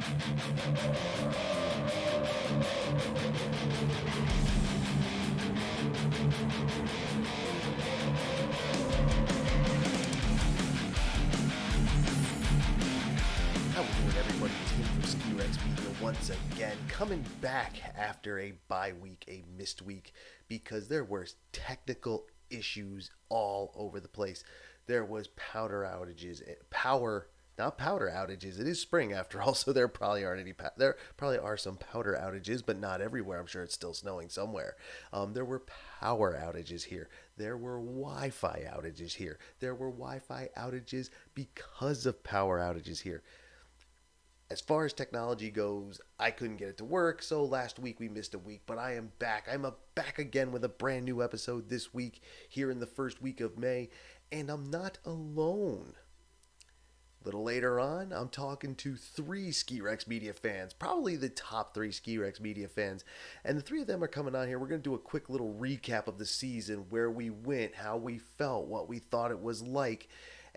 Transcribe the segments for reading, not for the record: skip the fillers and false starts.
How we doing, everybody? Tim from SkiRex Media once again, coming back after a bye week, a missed week, because there were technical issues all over the place. There was not powder outages. It is spring after all, so there probably aren't any. There probably are some powder outages, but not everywhere. I'm sure it's still snowing somewhere. There were power outages here. There were Wi-Fi outages here. There were Wi-Fi outages because of power outages here. As far as technology goes, I couldn't get it to work, so last week we missed a week, but I am back. Back again with a brand new episode this week, here in the first week of May, and I'm not alone. A little later on, I'm talking to three SkiRex Media fans, probably the top three SkiRex Media fans, and the three of them are coming on here. We're going to do a quick little recap of the season, where we went, how we felt, what we thought it was like,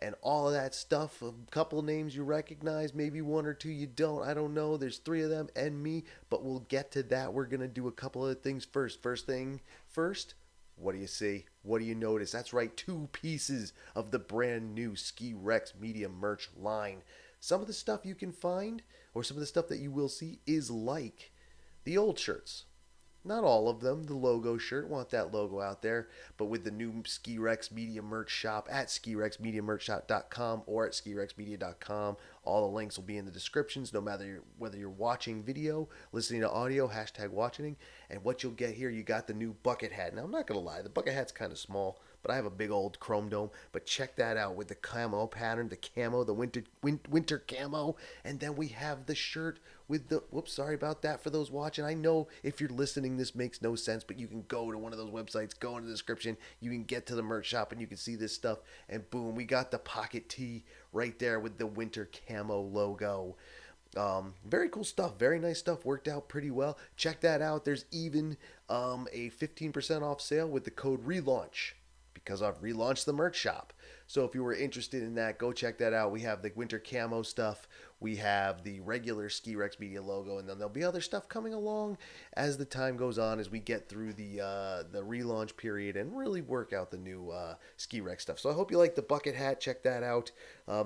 and all of that stuff. A couple names you recognize, maybe one or two you don't. I don't know. There's three of them and me, but we'll get to that. We're going to do a couple of things first. First thing first, what do you see? What do you notice? That's right, two pieces of the brand new SkiRex Media merch line. Some of the stuff you can find, or some of the stuff that you will see, is like the old shirts. Not all of them. The logo shirt, want that logo out there. But with the new SkiRex Media merch shop at skirexmediamerchshop.com or at skirexmedia.com, all the links will be in the descriptions, no matter whether you're watching video, listening to audio, hashtag watching. And what you'll get here, you got the new bucket hat. Now, I'm not going to lie, the bucket hat's kind of small, but I have a big old chrome dome. But check that out with the camo pattern, the camo, the winter camo. And then we have the shirt with the, whoops, sorry about that for those watching. I know if you're listening, this makes no sense, but you can go to one of those websites, go in the description, you can get to the merch shop and you can see this stuff. And boom, we got the pocket tee right there with the winter camo logo. Very cool stuff, very nice stuff, worked out pretty well. Check that out. There's even a 15% off sale with the code RELAUNCH, because I've relaunched the merch shop. So if you were interested in that, go check that out. We have the winter camo stuff. We have the regular SkiRex Media logo, and then there'll be other stuff coming along as the time goes on, as we get through the relaunch period and really work out the new SkiRex stuff. So I hope you like the bucket hat. Check that out.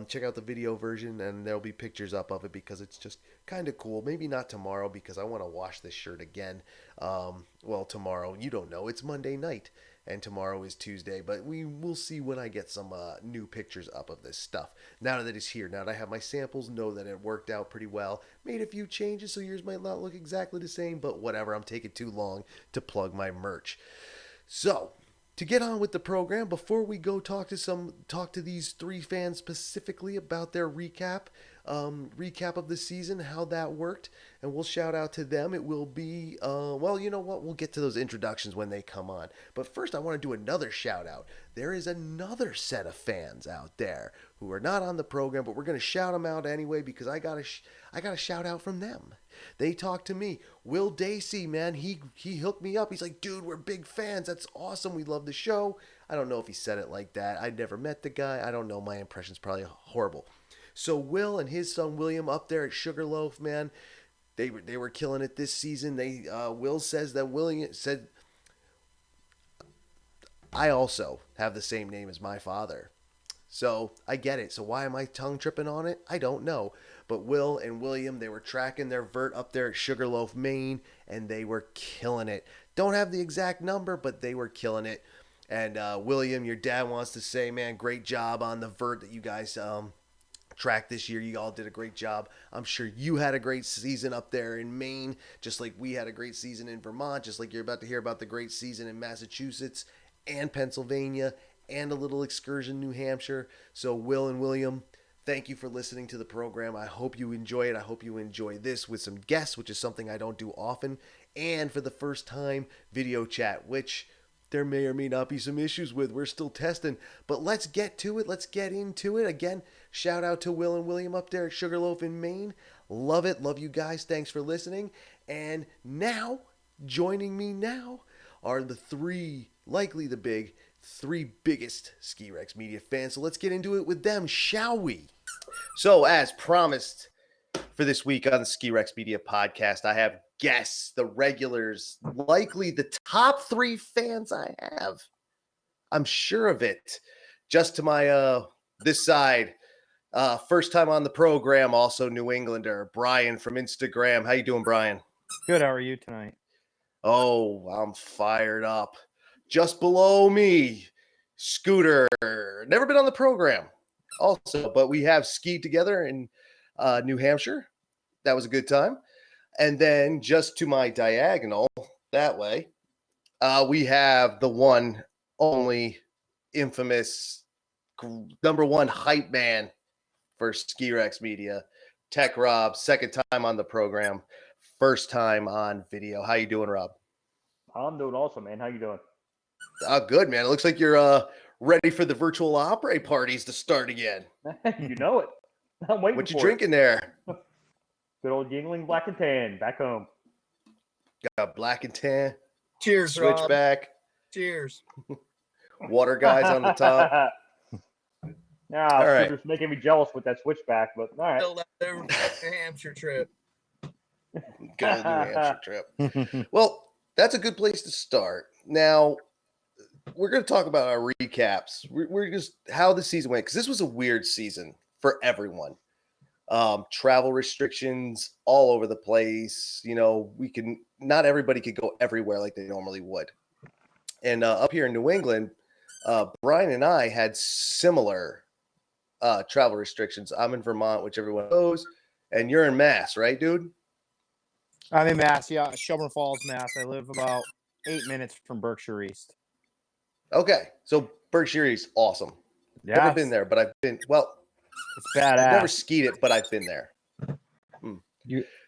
Check out the video version, and there'll be pictures up of it because it's just kind of cool. Maybe not tomorrow because I want to wash this shirt again. Well, tomorrow, you don't know. It's Monday night. And tomorrow is Tuesday, but we will see when I get some new pictures up of this stuff. Now that it's here, now that I have my samples, know that it worked out pretty well. Made a few changes, so yours might not look exactly the same, but whatever, I'm taking too long to plug my merch. So, to get on with the program, before we go talk to these three fans specifically about their recap of the season, how that worked, and we'll shout out to them. It will be, well, you know what? We'll get to those introductions when they come on. But first, I want to do another shout out. There is another set of fans out there who are not on the program, but we're going to shout them out anyway because I got a shout out from them. They talked to me. Will Dacey, man, he hooked me up. He's like, dude, we're big fans. That's awesome. We love the show. I don't know if he said it like that. I'd never met the guy. I don't know. My impression's probably horrible. So Will and his son William up there at Sugarloaf, man, they were killing it this season. Will says that William said, I also have the same name as my father. So I get it. So why am I tongue tripping on it? I don't know. But Will and William, they were tracking their vert up there at Sugarloaf, Maine, and they were killing it. Don't have the exact number, but they were killing it. And William, your dad wants to say, man, great job on the vert that you guys track this year. You all did a great job. I'm sure you had a great season up there in Maine, just like we had a great season in Vermont, just like you're about to hear about the great season in Massachusetts and Pennsylvania and a little excursion New Hampshire. So Will and William, thank you for listening to the program. I hope you enjoy it. I hope you enjoy this with some guests, which is something I don't do often, and for the first time, video chat, which there may or may not be some issues with. We're still testing, but let's get to it. Let's get into it. Again, shout out to Will and William up there at Sugarloaf in Maine. Love it. Love you guys. Thanks for listening. And now, joining me now are the three biggest SkiRex Media fans. So let's get into it with them, shall we? So as promised, For this week on the Ski Rex Media podcast, I have guests, the regulars, likely the top 3 fans I have. I'm sure of it. Just to my this side, first time on the program, also New Englander, Brian from Instagram. How you doing, Brian? Good. How are you tonight? Oh, I'm fired up. Just below me, Scooter. Never been on the program, also, but we have skied together in New Hampshire. That was a good time. And then just to my diagonal, that way, we have the one, only, infamous, number one hype man for Ski Rex Media, Tech Rob. Second time on the program, first time on video. How you doing, Rob? I'm doing awesome, man. How you doing? Good, man. It looks like you're ready for the virtual opera parties to start again. You know it. I'm waiting What you for drinking there? Good old Yingling Black and Tan back home. Got black and tan. Cheers, Switchback. Rob. Cheers. Water guys on the top. Now, All right. Scooter's making me jealous with that switchback, but all right. Still left over from New Hampshire trip. Good old New Hampshire trip. Well, that's a good place to start. Now, we're going to talk about our recaps. We're just how the season went, because this was a weird season for everyone. Travel restrictions all over the place. You know, not everybody could go everywhere like they normally would. And up here in New England, Brian and I had similar travel restrictions. I'm in Vermont, which everyone knows, and you're in Mass, right, dude? I'm in Mass, yeah, Shelburne Falls, Mass. I live about 8 minutes from Berkshire East. Okay, so Berkshire East, awesome. Yeah, Never been there, but I've been. Well, it's badass. I've never skied it, but I've been there.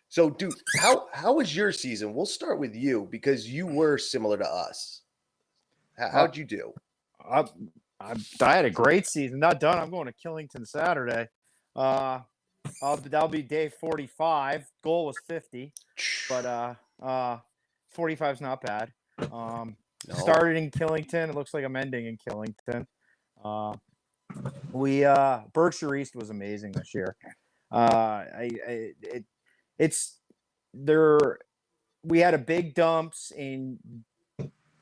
So, dude, how was your season? We'll start with you because you were similar to us. How'd you do? I had a great season. Not done. I'm going to Killington Saturday. That'll be day 45. Goal was 50, but 45 is not bad. No. Started in Killington. It looks like I'm ending in Killington. Berkshire East was amazing this year. We had a big dumps in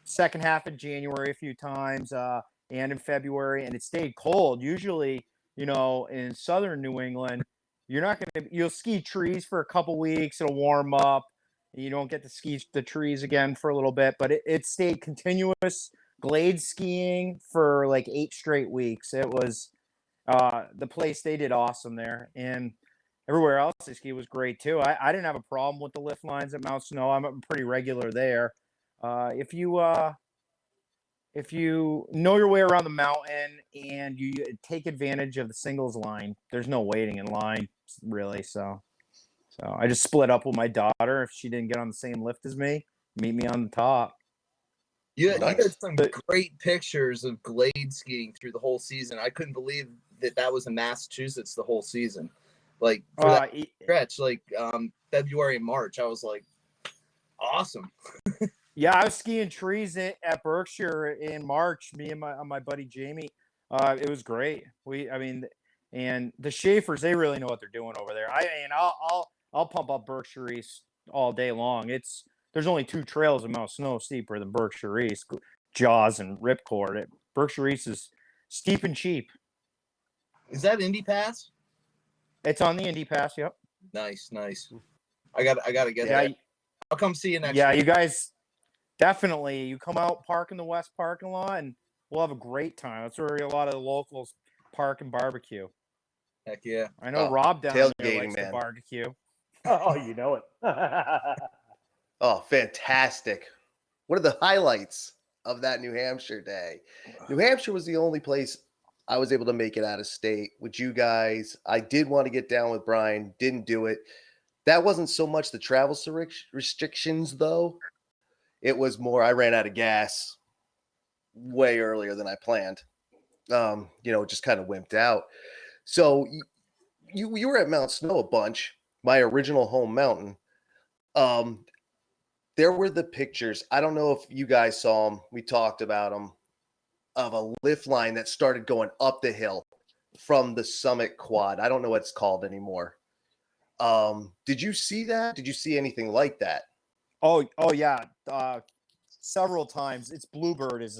second half of January a few times, and in February, and it stayed cold. Usually, in southern New England, you'll ski trees for a couple weeks. It'll warm up. You don't get to ski the trees again for a little bit, but it stayed continuous glade skiing for like 8 straight weeks. It was the place. They did awesome there, and everywhere else they ski was great too. I didn't have a problem with the lift lines at Mount Snow. I'm pretty regular there. If you know your way around the mountain and you take advantage of the singles line, there's no waiting in line really. So I just split up with my daughter. If she didn't get on the same lift as me, meet me on the top. You Nice. had some great pictures of glade skiing through the whole season. I couldn't believe that was in Massachusetts the whole season. Like for that stretch, like February and March, I was like, awesome. Yeah, I was skiing trees at Berkshire in March. Me and my buddy Jamie. It was great. And the Schaefers, they really know what they're doing over there. I'll pump up Berkshire East all day long. There's only 2 trails in Mount Snow steeper than Berkshire East, Jaws and Ripcord. Berkshire East is steep and cheap. Is that Indy Pass? It's on the Indy Pass. Yep. Nice. I gotta get that. I'll come see you next week. You guys definitely. You come out, park in the West parking lot, and we'll have a great time. That's where a lot of the locals park and barbecue. Heck yeah. I know Rob down there tailgating, likes man. to barbecue. Oh, you know it. Oh, fantastic. What are the highlights of that New Hampshire day? New Hampshire was the only place I was able to make it out of state with you guys. I did want to get down with Brian, didn't do it. That wasn't so much the travel restrictions, though. It was more I ran out of gas way earlier than I planned. Just kind of wimped out. So you were at Mount Snow a bunch, my original home mountain. There were the pictures. I don't know if you guys saw them. We talked about them, of a lift line that started going up the hill from the summit quad. I don't know what it's called anymore. Did you see that? Did you see anything like that? Oh yeah. Several times. It's Bluebird is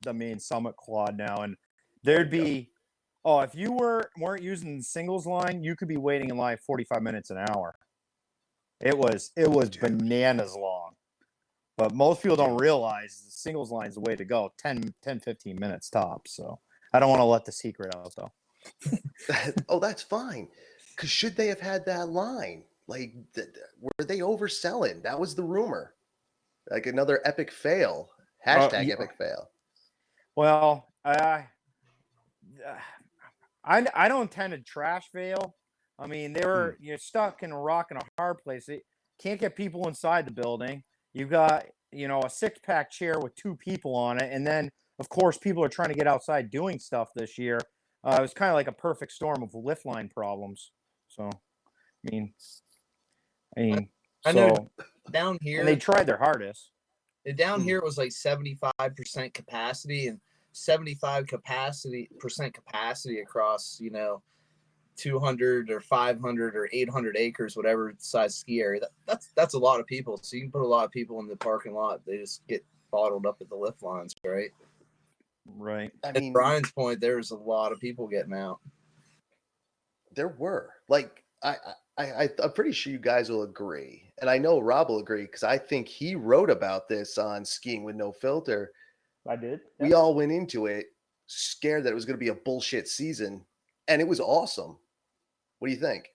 the main summit quad now, and there'd be if you weren't using the singles line, you could be waiting in line 45 minutes an hour. It was Dude. bananas long. But most people don't realize the singles line is the way to go. 10, 15 minutes tops. So I don't want to let the secret out though. Oh, that's fine. Because should they have had that line? Like, were they overselling? That was the rumor. Like another epic fail. Hashtag epic fail. Well, I don't tend to trash fail. I mean, you're stuck in a rock and a hard place. They can't get people inside the building. You've got, a 6-pack chair with 2 people on it. And then, of course, people are trying to get outside doing stuff this year. It was kind of like a perfect storm of lift line problems. So, I know down here, and they tried their hardest. Down here, it was like 75% capacity and 75% capacity across, 200 or 500 or 800 acres, whatever size ski area. That's a lot of people. So you can put a lot of people in the parking lot. They just get bottled up at the lift lines, right? Right. I mean, at Brian's point, there's a lot of people getting out. There were. Like, I'm pretty sure you guys will agree. And I know Rob will agree because I think he wrote about this on Skiing with No Filter. I did. Yep. We all went into it scared that it was going to be a bullshit season, and it was awesome. What do you think?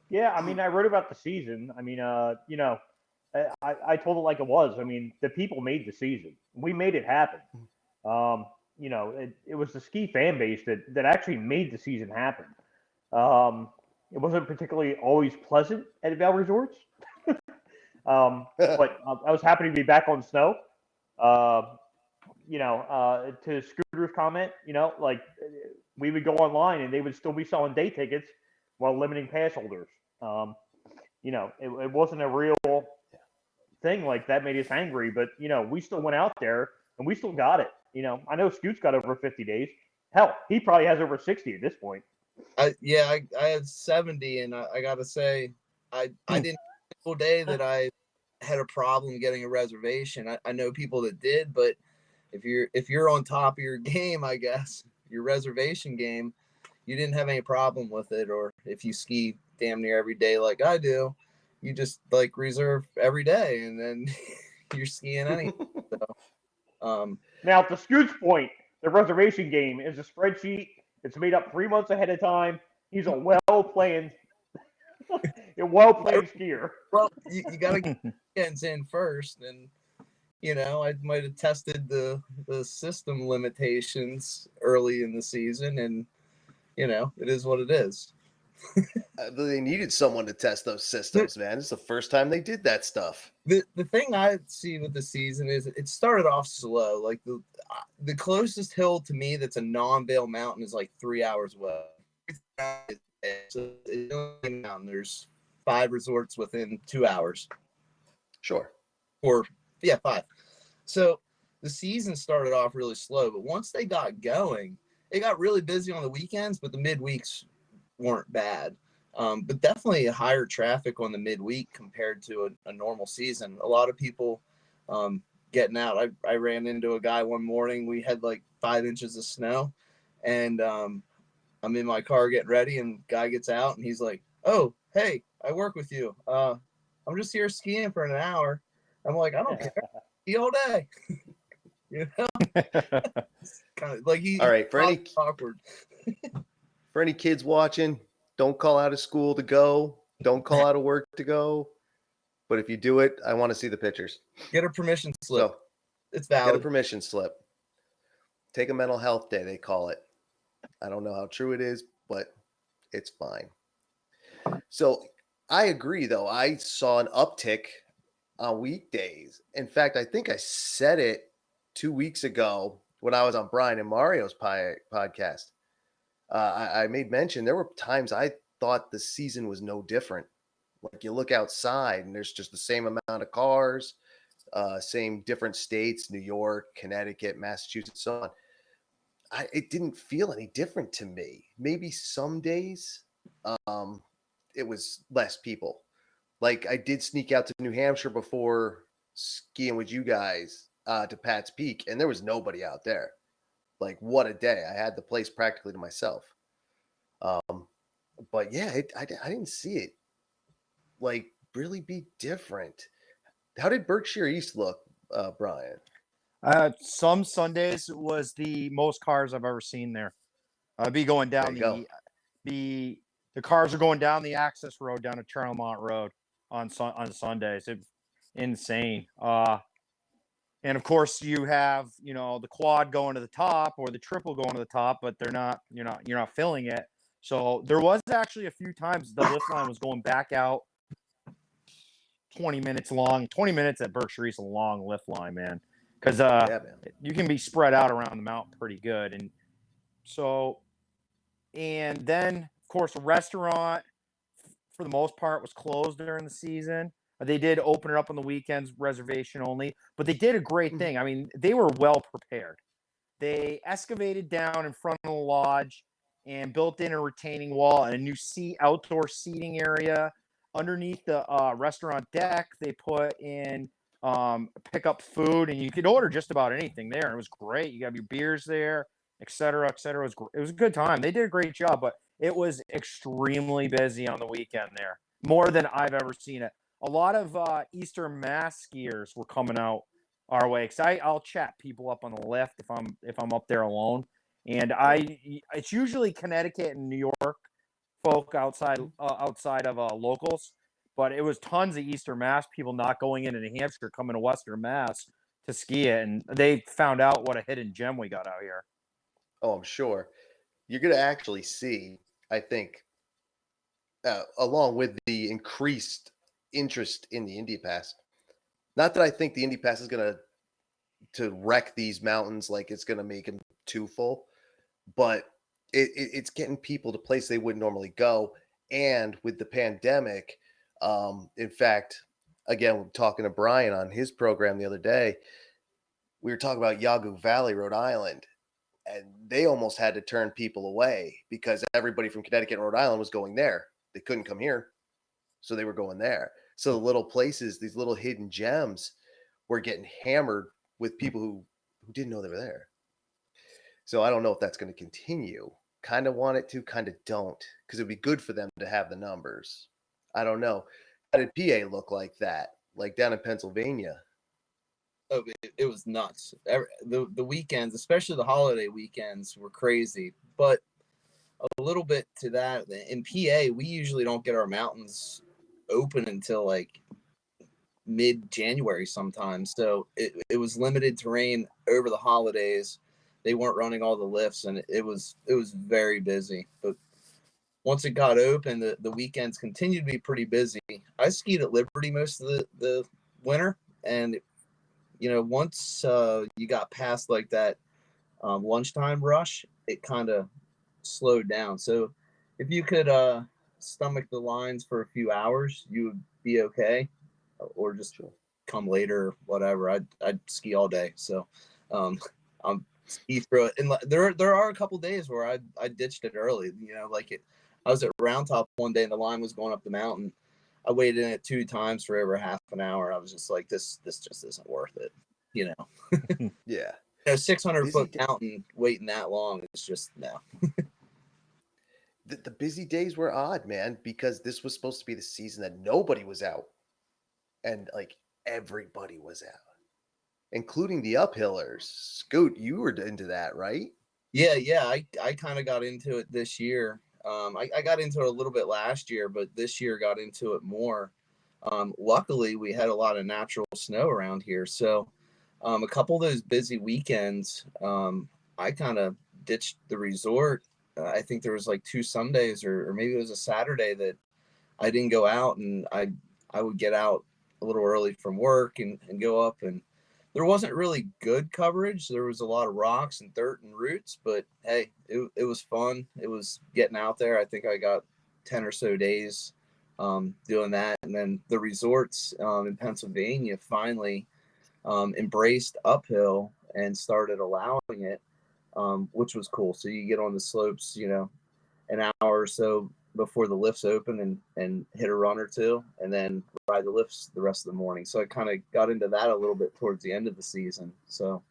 Yeah, I mean, I wrote about the season. I mean, I told it like it was. I mean, the people made the season. We made it happen. It was the ski fan base that actually made the season happen. It wasn't particularly always pleasant at Vail Resorts. But I was happy to be back on snow. To Scooter's comment, we would go online and they would still be selling day tickets while limiting pass holders. It wasn't a real thing like that made us angry, but we still went out there and we still got it. I know Scoot's got over 50 days. Hell, he probably has over 60 at this point. I have 70, and I gotta say, I didn't single day that I had a problem getting a reservation. I know people that did, but if you're on top of your game, I guess your reservation game, you didn't have any problem with it. Or if you ski damn near every day like I do, you just like reserve every day, and then you're skiing anyway. So, now, to Scoot's point, the reservation game is a spreadsheet. It's made up 3 months ahead of time. He's a well-planned skier. Well, you got to get weekends in first, and I might have tested the system limitations early in the season, and it is what it is. They needed someone to test those systems, man. It's the first time they did that stuff. The thing I see with the season is it started off slow. Like the closest hill to me that's a non-Vail mountain is like 3 hours away. So there's 5 resorts within 2 hours. Sure. Or 5. So the season started off really slow, but once they got going, it got really busy on the weekends, but the midweeks weren't bad. But definitely a higher traffic on the midweek compared to a normal season. A lot of people getting out. I ran into a guy one morning. We had like 5 inches of snow, and I'm in my car getting ready, and guy gets out, and he's like, "Oh, hey, I work with you. I'm just here skiing for an hour." I'm like, "I don't care. Ski all day." Kind of like all right, for any awkward. For any kids watching, don't call out of school to go. Don't call out of work to go. But if you do it, I want to see the pictures. Get a permission slip. So, it's valid. Get a permission slip. Take a mental health day, they call it. I don't know how true it is, but it's fine. So I agree, though. I saw an uptick on weekdays. In fact, I think I said it 2 weeks ago when I was on Brian and Mario's podcast. I made mention there were times I thought the season was no different. Like you look outside and there's just the same amount of cars, same different states, New York, Connecticut, Massachusetts, so on. It didn't feel any different to me. Maybe some days, it was less people. Like I did sneak out to New Hampshire before skiing with you guys to Pat's Peak, and there was nobody out there. Like what a day! I had the place practically to myself. Um, but yeah, I didn't see it like really be different. How did Berkshire East look, Brian? Some Sundays was the most cars I've ever seen there. I'd be going There down you go. the cars are going down the access road down to Charlemont Road on Sundays. It's insane. And of course you have, the quad going to the top or the triple going to the top, but you're not filling it. So there was actually a few times the lift line was going back out 20 minutes long. 20 minutes at Berkshire East, a long lift line, man. Because Yeah, man. you can be spread out around the mountain pretty good. And so, and then of course the restaurant for the most part was closed during the season. They did open it up on the weekends, reservation only, but they did a great thing. I mean, they were well prepared. They excavated down in front of the lodge and built in a retaining wall and a new outdoor seating area. Underneath the restaurant deck, they put in pick up food, and you could order just about anything there. It was great. You got your beers there, et cetera, et cetera. It was a good time. They did a great job, but it was extremely busy on the weekend there, more than I've ever seen it. A lot of Eastern Mass skiers were coming out our way, because I'll chat people up on the lift if I'm up there alone, and it's usually Connecticut and New York folk outside of locals, but it was tons of Eastern Mass people not going into New Hampshire, coming to Western Mass to ski it, and they found out what a hidden gem we got out here. Oh, I'm sure you're going to actually see. I think, along with the increased interest in the Indy Pass. Not that I think the Indy Pass is going to wreck these mountains, like it's going to make them too full, but it's getting people to places they wouldn't normally go. And with the pandemic, in fact, again, talking to Brian on his program the other day, we were talking about Yagu Valley, Rhode Island, and they almost had to turn people away because everybody from Connecticut and Rhode Island was going there. They couldn't come here, so they were going there. So the little places, these little hidden gems, were getting hammered with people who didn't know they were there. So I don't know if that's going to continue. Kind of want it to, kind of don't, because it'd be good for them to have the numbers. I don't know. How did PA look like that? Like down in Pennsylvania? Oh, it was nuts. The weekends, especially the holiday weekends, were crazy. But a little bit to that, in PA, we usually don't get our mountains open until like mid-January sometimes. So it was limited terrain over the holidays. They weren't running all the lifts, and it was very busy. But once it got open, the weekends continued to be pretty busy. I skied at Liberty most of the winter, and once you got past like that lunchtime rush, it kind of slowed down. So if you could stomach the lines for a few hours, you would be okay, or just come later, or whatever. I'd ski all day. So I'm ski through it, and there are a couple days where I ditched it early. I was at Round Top one day and the line was going up the mountain. I waited in it 2 times for over half an hour. I was just like, this just isn't worth it. Yeah. 600-foot mountain waiting that long is just no. The busy days were odd, man, because this was supposed to be the season that nobody was out, and like everybody was out, including the uphillers. Scoot, you were into that, right? Yeah. I kind of got into it this year. I got into it a little bit last year, but this year got into it more. Luckily, we had a lot of natural snow around here, so a couple of those busy weekends, I kind of ditched the resort. I think there was like 2 Sundays, or maybe it was a Saturday, that I didn't go out, and I would get out a little early from work and go up, and there wasn't really good coverage. There was a lot of rocks and dirt and roots, but hey, it was fun. It was getting out there. I think I got 10 or so days doing that. And then the resorts in Pennsylvania finally embraced uphill and started allowing it, which was cool. So you get on the slopes, an hour or so before the lifts open and hit a run or two, and then ride the lifts the rest of the morning. So I kind of got into that a little bit towards the end of the season. So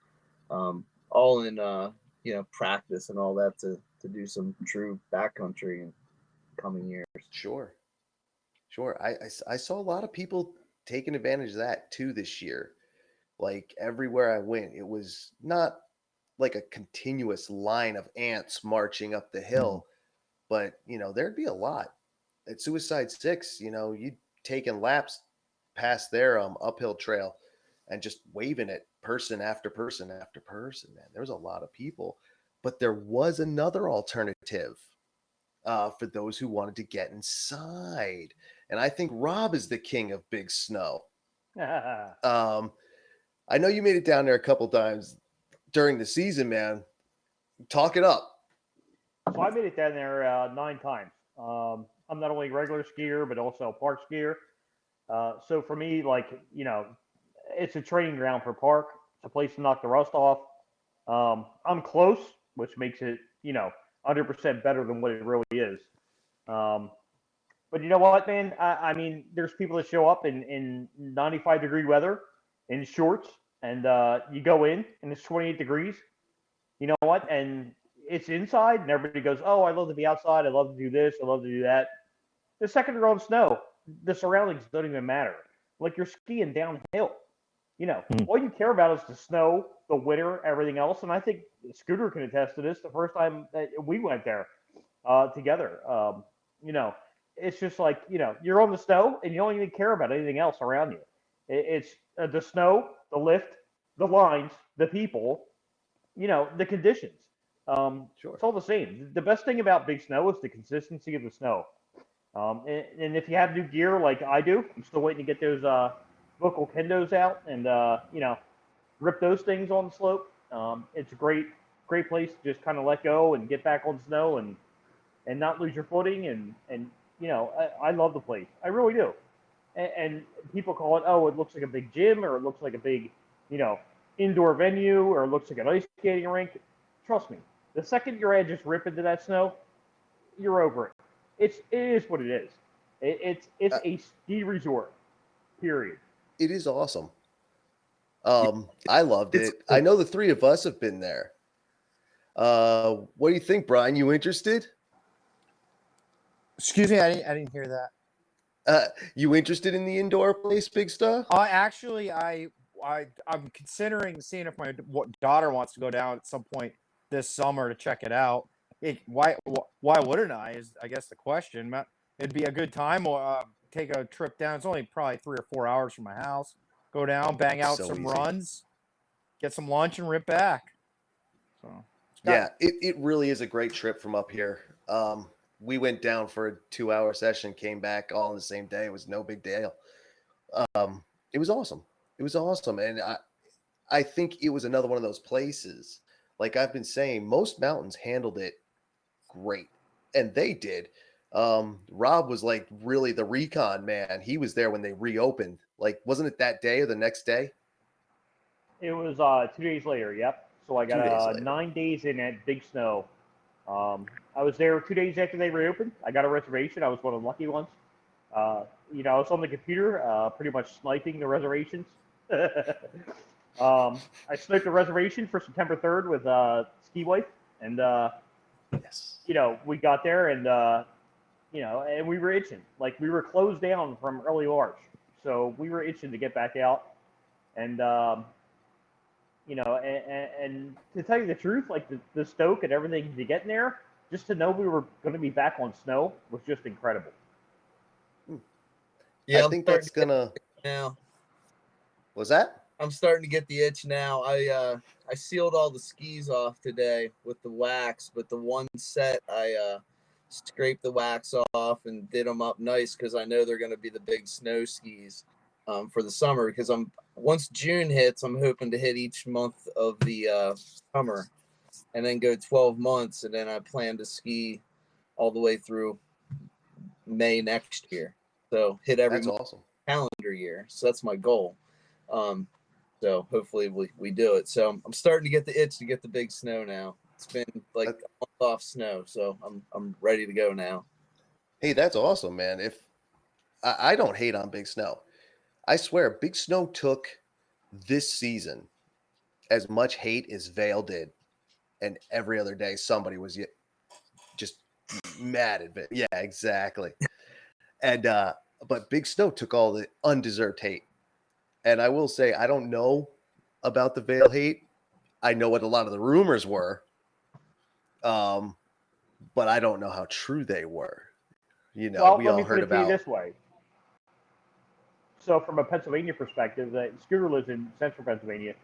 all in practice and all that to do some true backcountry in coming years. Sure. I saw a lot of people taking advantage of that too this year. Like everywhere I went, it was not like a continuous line of ants marching up the hill, but there'd be a lot at Suicide Six. You'd taking laps past their uphill trail and just waving at person after person after person. Man, there was a lot of people, but there was another alternative for those who wanted to get inside, and I think Rob is the king of big snow. I know you made it down there a couple times during the season, man. Talk it up. So I made it down there 9 times. I'm not only a regular skier, but also a park skier. So for me, it's a training ground for park. It's a place to knock the rust off. I'm close, which makes it, 100% better than what it really is. But you know what, man? I mean, there's people that show up in 95-degree weather in shorts, and you go in, and it's 28 degrees. You know what? And it's inside, and everybody goes, "Oh, I love to be outside. I love to do this. I love to do that." The second you're on snow, the surroundings don't even matter. Like you're skiing downhill. All you care about is the snow, the winter, everything else. And I think Scooter can attest to this. The first time that we went there together, it's just like you're on the snow, and you don't even care about anything else around you. It's the snow, the lift, the lines, the people, the conditions. Sure. It's all the same. The best thing about big snow is the consistency of the snow. And if you have new gear like I do, I'm still waiting to get those vocal kendos out and rip those things on the slope. It's a great place to just kind of let go and get back on snow and not lose your footing and I love the place. I really do. And people call it, oh, it looks like a big gym, or it looks like a big indoor venue, or it looks like an ice skating rink. Trust me, the second your head just rip into that snow, you're over it. It is what it is. It's a ski resort. Period. It is awesome. I loved it. I know the three of us have been there. What do you think, Brian? You interested? Excuse me, I didn't hear that. You interested in the indoor place, Big Stuff? Actually, I'm considering seeing if my daughter wants to go down at some point this summer to check it out. Why wouldn't I? Is I guess the question. It'd be a good time. Or take a trip down. It's only probably 3 or 4 hours from my house. Go down, bang out some runs, get some lunch, and rip back. So it really is a great trip from up here. We went down for a 2-hour session, came back all in the same day. It was no big deal. It was awesome. And I think it was another one of those places. Like I've been saying, most mountains handled it great, and they did. Rob was like really the recon man. He was there when they reopened. Like, wasn't it that day or the next day? It was 2 days later. Yep. So I got 9 days in at Big Snow. I was there 2 days after they reopened. I got a reservation. I was one of the lucky ones. I was on the computer, pretty much sniping the reservations. I sniped a reservation for September 3rd with Ski Wife, and yes, we got there, and and we were itching. Like we were closed down from early March, so we were itching to get back out, and and to tell you the truth, like the stoke and everything to get in there, just to know we were going to be back on snow was just incredible. Yeah, I think that's gonna. Now, was that? I'm starting to get the itch now. I sealed all the skis off today with the wax, but the one set I scraped the wax off and did them up nice because I know they're going to be the big snow skis for the summer. Because once June hits, I'm hoping to hit each month of the summer, and then go 12 months, and then I plan to ski all the way through May next year. So hit every awesome calendar year. So that's my goal. So hopefully we do it. So I'm starting to get the itch to get the big snow now. It's been like a month off snow, so I'm ready to go now. Hey, that's awesome, man. If I don't hate on Big Snow, I swear, Big Snow took this season as much hate as Vale did, and every other day somebody was just mad at it. Yeah, exactly. And but Big Snow took all the undeserved hate. And I will say, I don't know about the Vale hate. I know what a lot of the rumors were, um, but I don't know how true they were. You know, Well, we let all me put heard it to you about. this way. So, from a Pennsylvania perspective, Scooter lives in central Pennsylvania,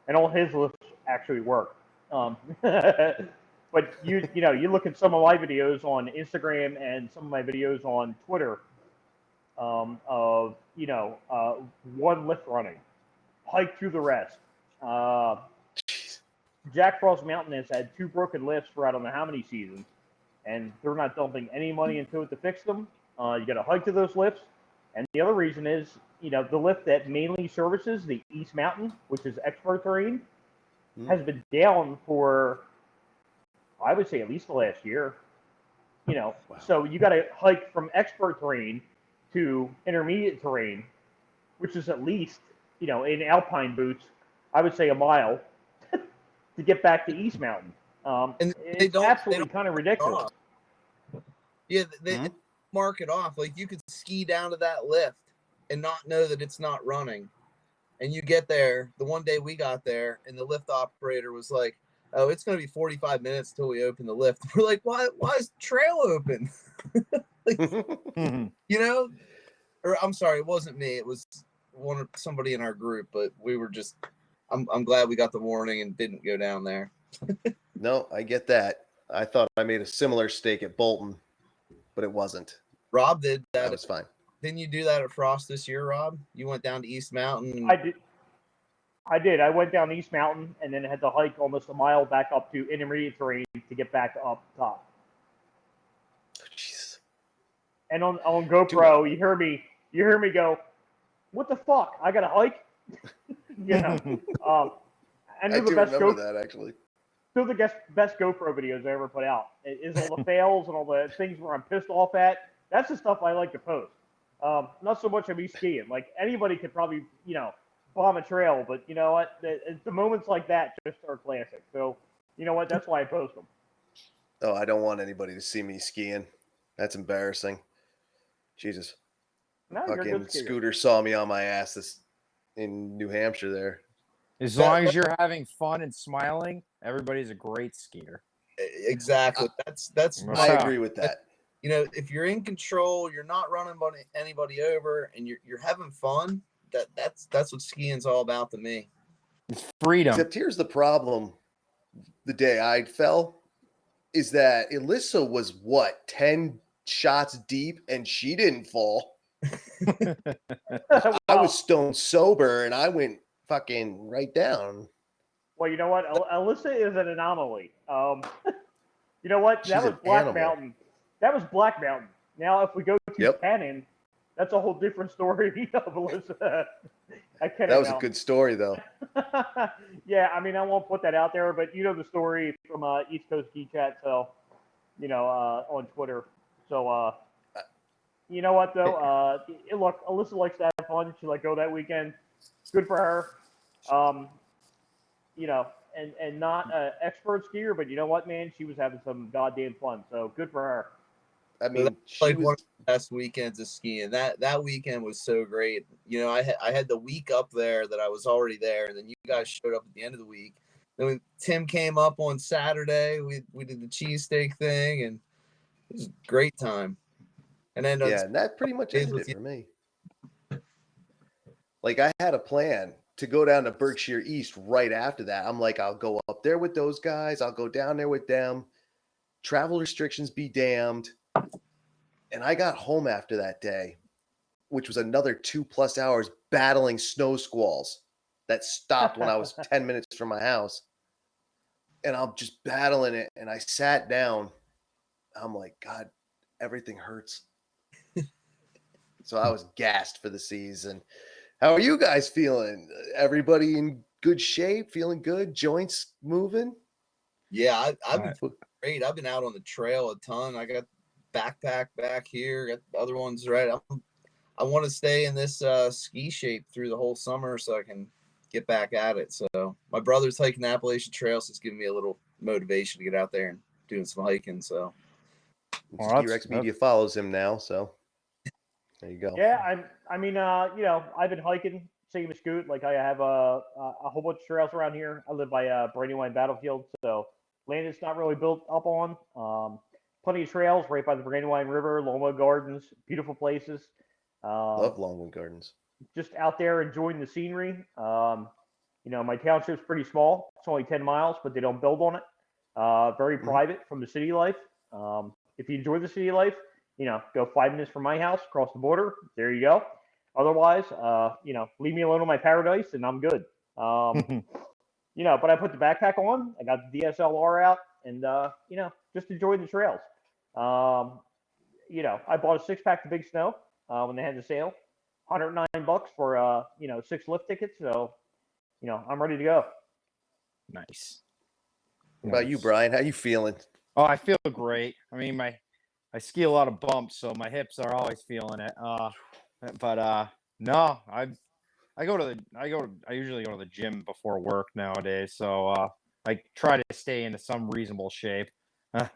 and all his lifts actually work. But you look at some of my videos on Instagram and some of my videos on Twitter, of one lift running, hike through the rest. Uh, Jack Frost Mountain has had two broken lifts for I don't know how many seasons, and they're not dumping any money into it to fix them. You got to hike to those lifts, and the other reason is the lift that mainly services the East Mountain, which is expert terrain, has been down for, I would say, at least the last year. Wow. So you got to hike from expert terrain to intermediate terrain, which is at least, in alpine boots, I would say a mile to get back to East Mountain. And it's absolutely kind of ridiculous. Yeah, they mark it off. Like, you could ski down to that lift and not know that it's not running. And you get there, the one day we got there, and the lift operator was like, "Oh, it's going to be 45 minutes till we open the lift." We're like, "Why is the trail open?" Or I'm sorry, it wasn't me. It was somebody in our group, but we were just, I'm glad we got the warning and didn't go down there. No, I get that. I thought I made a similar stake at Bolton, but it wasn't. Rob did that. That was fine. Didn't you do that at Frost this year, Rob? You went down to East Mountain. I did. I went down East Mountain and then had to hike almost a mile back up to intermediate terrain to get back up top. Oh, jeez. And on GoPro, you hear me go, "What the fuck? I got to hike." And I do remember that, actually. They're the best GoPro videos I ever put out. It is all the fails and all the things where I'm pissed off at. That's the stuff I like to post. Not so much of me skiing. Like, anybody could probably, bomb a trail, but you know what? The moments like that just are classic. So, you know what? That's why I post them. Oh, I don't want anybody to see me skiing. That's embarrassing. Jesus. No, fucking Scooter saw me on my ass in New Hampshire there. As long as you're having fun and smiling, everybody's a great skier. Exactly. That's I agree with that. If you're in control, you're not running anybody over, and you're having fun. That's what skiing's all about to me. It's freedom. Except here's the problem. The day I fell is that Alyssa was 10 shots deep, and she didn't fall. I was stone sober, and I went fucking right down. Well, you know what? Alyssa is an anomaly. You know what? She's that was an Black animal. Mountain. That was Black Mountain. Now, if we go to Cannon, that's a whole different story of Alyssa. That was a good story, though. Yeah, I mean, I won't put that out there, but you know the story from East Coast Ski Chat, so, on Twitter. So, you know what, though? Look, Alyssa likes to have fun. She let go that weekend. Good for her. And not an expert skier, but you know what, man? She was having some goddamn fun, so good for her. I mean, one of the best weekends of skiing. That weekend was so great. I had the week up there that I was already there, and then you guys showed up at the end of the week. Then when Tim came up on Saturday, we did the cheesesteak thing, and it was a great time. And then and that pretty much ended it for me. Like, I had a plan to go down to Berkshire East right after that. I'm like, I'll go up there with those guys. I'll go down there with them. Travel restrictions be damned. And I got home after that day, which was another 2+ hours battling snow squalls that stopped when I was 10 minutes from my house. And I'm just battling it. And I sat down. I'm like, God, everything hurts. So I was gassed for the season. How are you guys feeling? Everybody in good shape? Feeling good? Joints moving? Yeah, I've been great. I've been out on the trail a ton. I got backpack back here. Got the other ones right. I want to stay in this ski shape through the whole summer so I can get back at it. So my brother's hiking the Appalachian Trail, so it's giving me a little motivation to get out there and doing some hiking. So Ski Rex Media follows him now, so there you go. Yeah, I mean, I've been hiking, same as Scoot. Like I have a whole bunch of trails around here. I live by Brandywine Battlefield, so land is not really built up on. Plenty of trails right by the Brandywine River, Longwood Gardens, beautiful places. Love Longwood Gardens. Just out there enjoying the scenery. My township's pretty small. It's only 10 miles, but they don't build on it. Very private from the city life. If you enjoy the city life, go 5 minutes from my house, across the border. There you go. Otherwise, leave me alone in my paradise and I'm good. But I put the backpack on. I got the DSLR out and, just enjoy the trails. I bought a 6-pack of Big Snow when they had the sale. $109 for, 6 lift tickets. So, I'm ready to go. Nice. What about you, Brian? How you feeling? Oh, I feel great. I mean, I ski a lot of bumps, so my hips are always feeling it. No, I usually go to the gym before work nowadays, so I try to stay into some reasonable shape.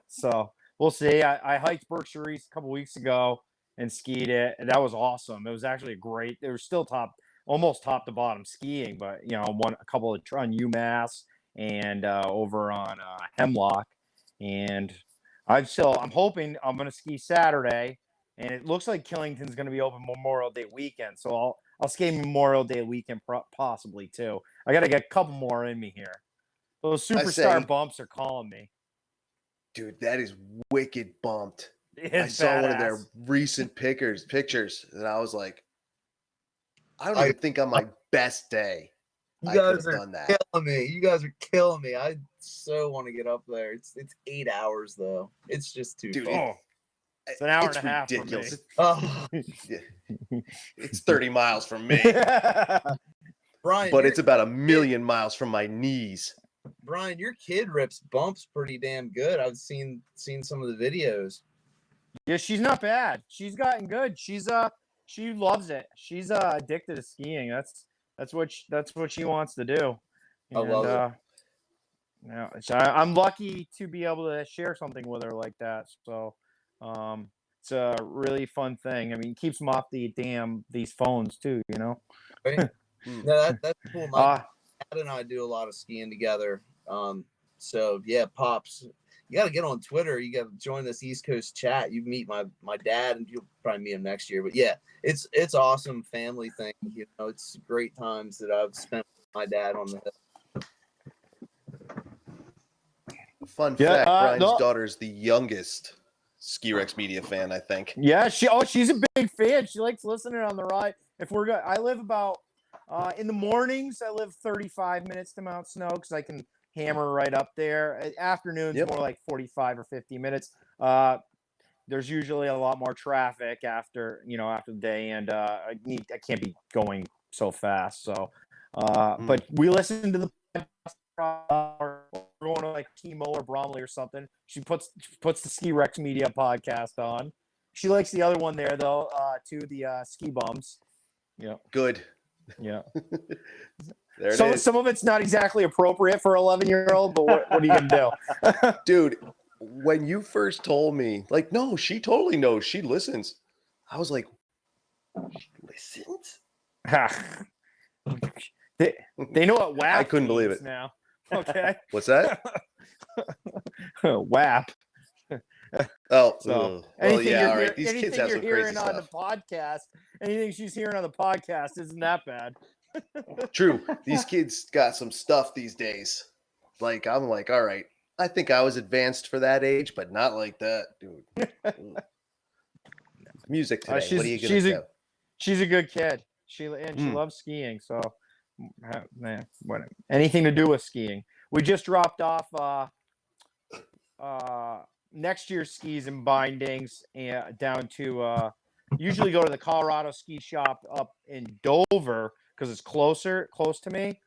So we'll see. I hiked Berkshire East a couple weeks ago and skied it, and that was awesome. It was actually great. It was still almost top to bottom skiing, but a couple of on UMass and over on Hemlock, and I'm hoping I'm going to ski Saturday, and it looks like Killington's going to be open Memorial Day weekend, so I'll ski Memorial Day weekend possibly too. I got to get a couple more in me here. Those superstar bumps are calling me. Dude, that is wicked bumped. It's I saw badass. one of their recent pictures, and I was like, I don't even think on my best day you I guys could have are done that. killing me. You guys are killing me. I so want to get up there. It's 8 hours though. It's just too far. It's an hour and a half ridiculous. for me. Yeah. It's 30 miles from me. Brian, but it's about 1 million miles from my knees. Brian, your kid rips bumps pretty damn good. I've seen some of the videos. Yeah, she's not bad. She's gotten good. She loves it. She's addicted to skiing. That's what she wants to do. I love it. I'm lucky to be able to share something with her like that. So it's a really fun thing. I mean, it keeps them off these phones too, Right? No, that's cool. My dad and I do a lot of skiing together. So yeah, Pops, you got to get on Twitter. You got to join this East Coast chat. You meet my dad, and you'll probably meet him next year. But yeah, it's awesome family thing. It's great times that I've spent with my dad on the hill. Fun fact: Brian's daughter is the youngest Ski Rex Media fan, I think. Yeah, she's a big fan. She likes listening on the ride. I live about in the mornings. I live 35 minutes to Mount Snow because I can hammer right up there. Afternoons more like 45 or 50 minutes. There's usually a lot more traffic after the day, and I can't be going so fast. So, but we listen to the we're going to like Timo or Bromley or something. She puts the Ski Rex Media podcast on. She likes the other one there though, to the Ski Bums. Yeah. Good. Yeah. There it is. Some of it's not exactly appropriate for 11-year-old, but what are you gonna do? Dude, when you first told me, like, no, she totally knows. She listens. I was like, she listens? They know what WAP I couldn't believe it now. Okay. What's that? WAP. Oh, so well, yeah, all right. These kids have some crazy stuff. On the podcast, anything she's hearing on the podcast isn't that bad. True. These kids got some stuff these days. Like, I'm like, all right, I think I was advanced for that age, but not like that, dude. Music today. What are you going to do? She's a good kid. She loves skiing. So, man, anything to do with skiing. We just dropped off next year's skis and bindings down to usually go to the Colorado ski shop up in Dover because it's close to me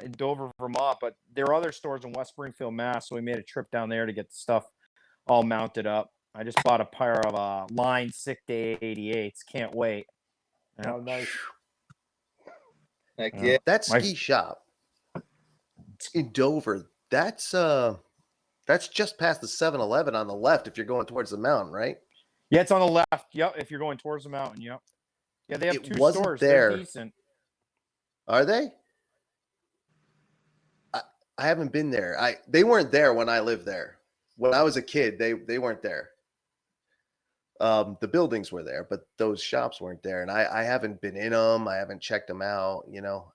in Dover, Vermont. But there are other stores in West Springfield, Mass. So we made a trip down there to get the stuff all mounted up. I just bought a pair of Line 6-88s. Can't wait. Oh, nice. Heck yeah. That ski shop in Dover, that's just past the 7-Eleven on the left if you're going towards the mountain, right? Yeah, it's on the left. Yep, if you're going towards the mountain. Yep. Yeah, they have It 2 wasn't stores. there. They're decent. Are they? I haven't been there. They weren't there when I lived there. When I was a kid, they weren't there. The buildings were there, but those shops weren't there. And I haven't been in them. I haven't checked them out.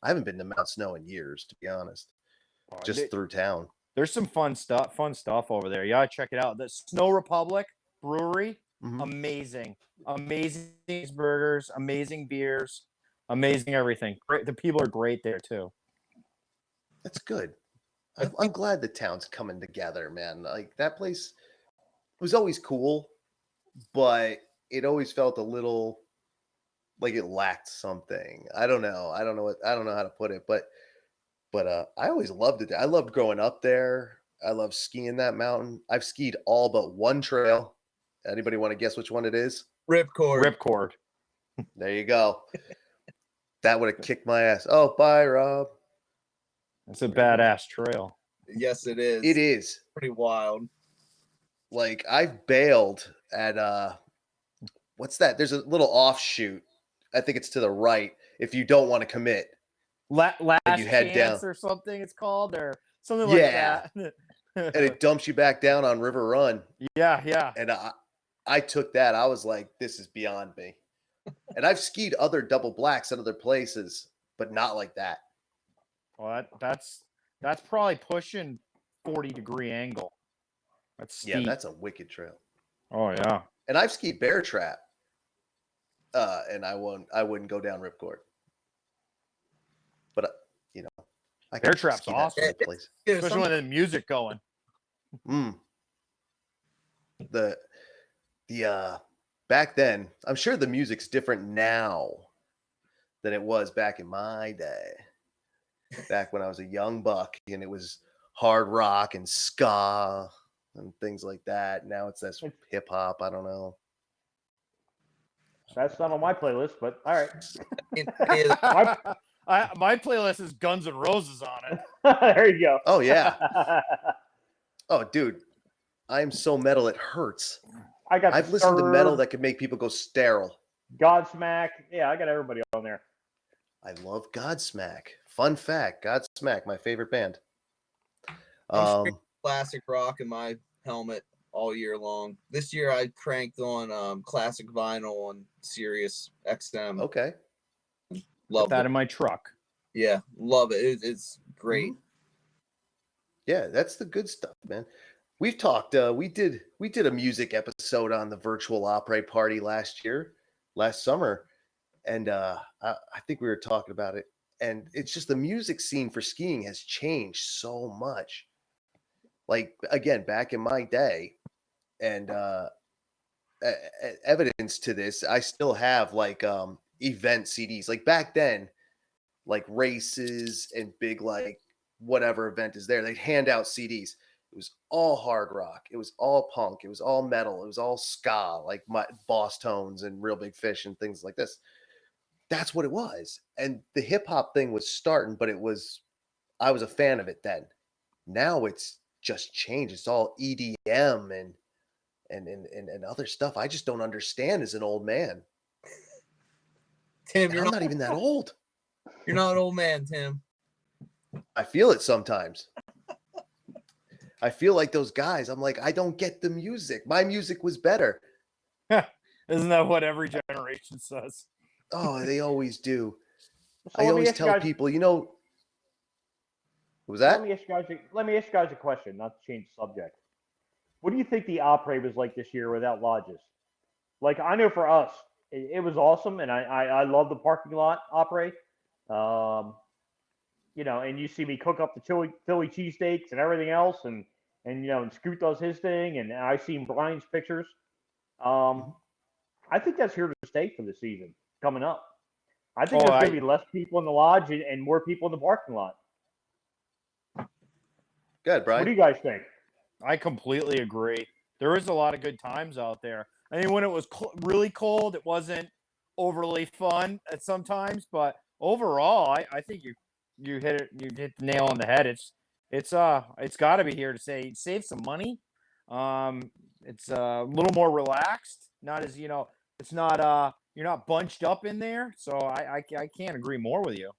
I haven't been to Mount Snow in years, to be honest. Just through town. There's some fun stuff over there. Yeah, check it out. The Snow Republic Brewery, amazing. Amazing burgers, amazing beers, amazing everything. Great. The people are great there too. That's good. I'm glad the town's coming together, man. Like that place was always cool, but it always felt a little like it lacked something. I don't know. I don't know how to put it, but I always loved it. I loved growing up there. I love skiing that mountain. I've skied all but one trail. Anybody want to guess which one it is? Ripcord. There you go. That would have kicked my ass. Oh, bye, Rob. It's a badass trail. Yes, it is. It is. Pretty wild. Like I've bailed at what's that? There's a little offshoot. I think it's to the right if you don't want to commit. Last you head chance down. or something it's called, or something like that. And it dumps you back down on River Run. Yeah. And I took that. I was like, this is beyond me. And I've skied other double blacks in other places, but not like that. Well, that's probably pushing 40-degree angle. That's steep. Yeah, that's a wicked trail. Oh yeah. And I've skied Bear Trap. And I wouldn't go down Ripcord. But I Bear Trap's awesome. Place. Especially when the music going. The back then, I'm sure the music's different now than it was back in my day. Back when I was a young buck and it was hard rock and ska and things like that. Now it's this hip hop. I don't know. That's not on my playlist, but all right. My playlist is Guns N' Roses on it. There you go. Oh yeah. Oh dude, I'm so metal it hurts. I've listened to metal that could make people go sterile. Godsmack. Yeah, I got everybody on there. I love Godsmack. Fun fact, Godsmack, my favorite band. Classic rock in my helmet all year long. This year I cranked on classic vinyl on Sirius XM. Okay. Love that in my truck. Yeah, love it. It's great. Yeah, that's the good stuff, man. We've talked. We did a music episode on the virtual opera party last summer, and I think we were talking about it. And it's just the music scene for skiing has changed so much. Like again, back in my day, and evidence to this, I still have like event CDs. Like back then, like races and big like whatever event is there, they'd hand out CDs. It was all hard rock. It was all punk. It was all metal. It was all ska, like my Boss Tones and Real Big Fish and things like this. That's what it was. And the hip hop thing was starting, but I was a fan of it then. Now it's just changed. It's all EDM and other stuff. I just don't understand as an old man. Tim, I'm not even that old. You're not an old man, Tim. I feel it sometimes. I feel like those guys. I'm like, I don't get the music. My music was better. Isn't that what every generation says? Oh, they always do. So I always tell people, what was that? Let me ask you guys a question, not to change the subject. What do you think the opera was like this year without lodges? Like, I know for us, it was awesome, and I love the parking lot opera. And you see me cook up the Philly cheesesteaks and everything else, and Scoot does his thing, and I've seen Brian's pictures. I think that's here to stay for the season coming up. I think there's going to be less people in the lodge and more people in the parking lot. Good, Brian. What do you guys think? I completely agree. There is a lot of good times out there. I mean, when it was really cold, it wasn't overly fun at sometimes, but overall, I think you hit it. You hit the nail on the head. It's got to be here to save some money. It's a little more relaxed. Not as it's not you're not bunched up in there. So I can't agree more with you.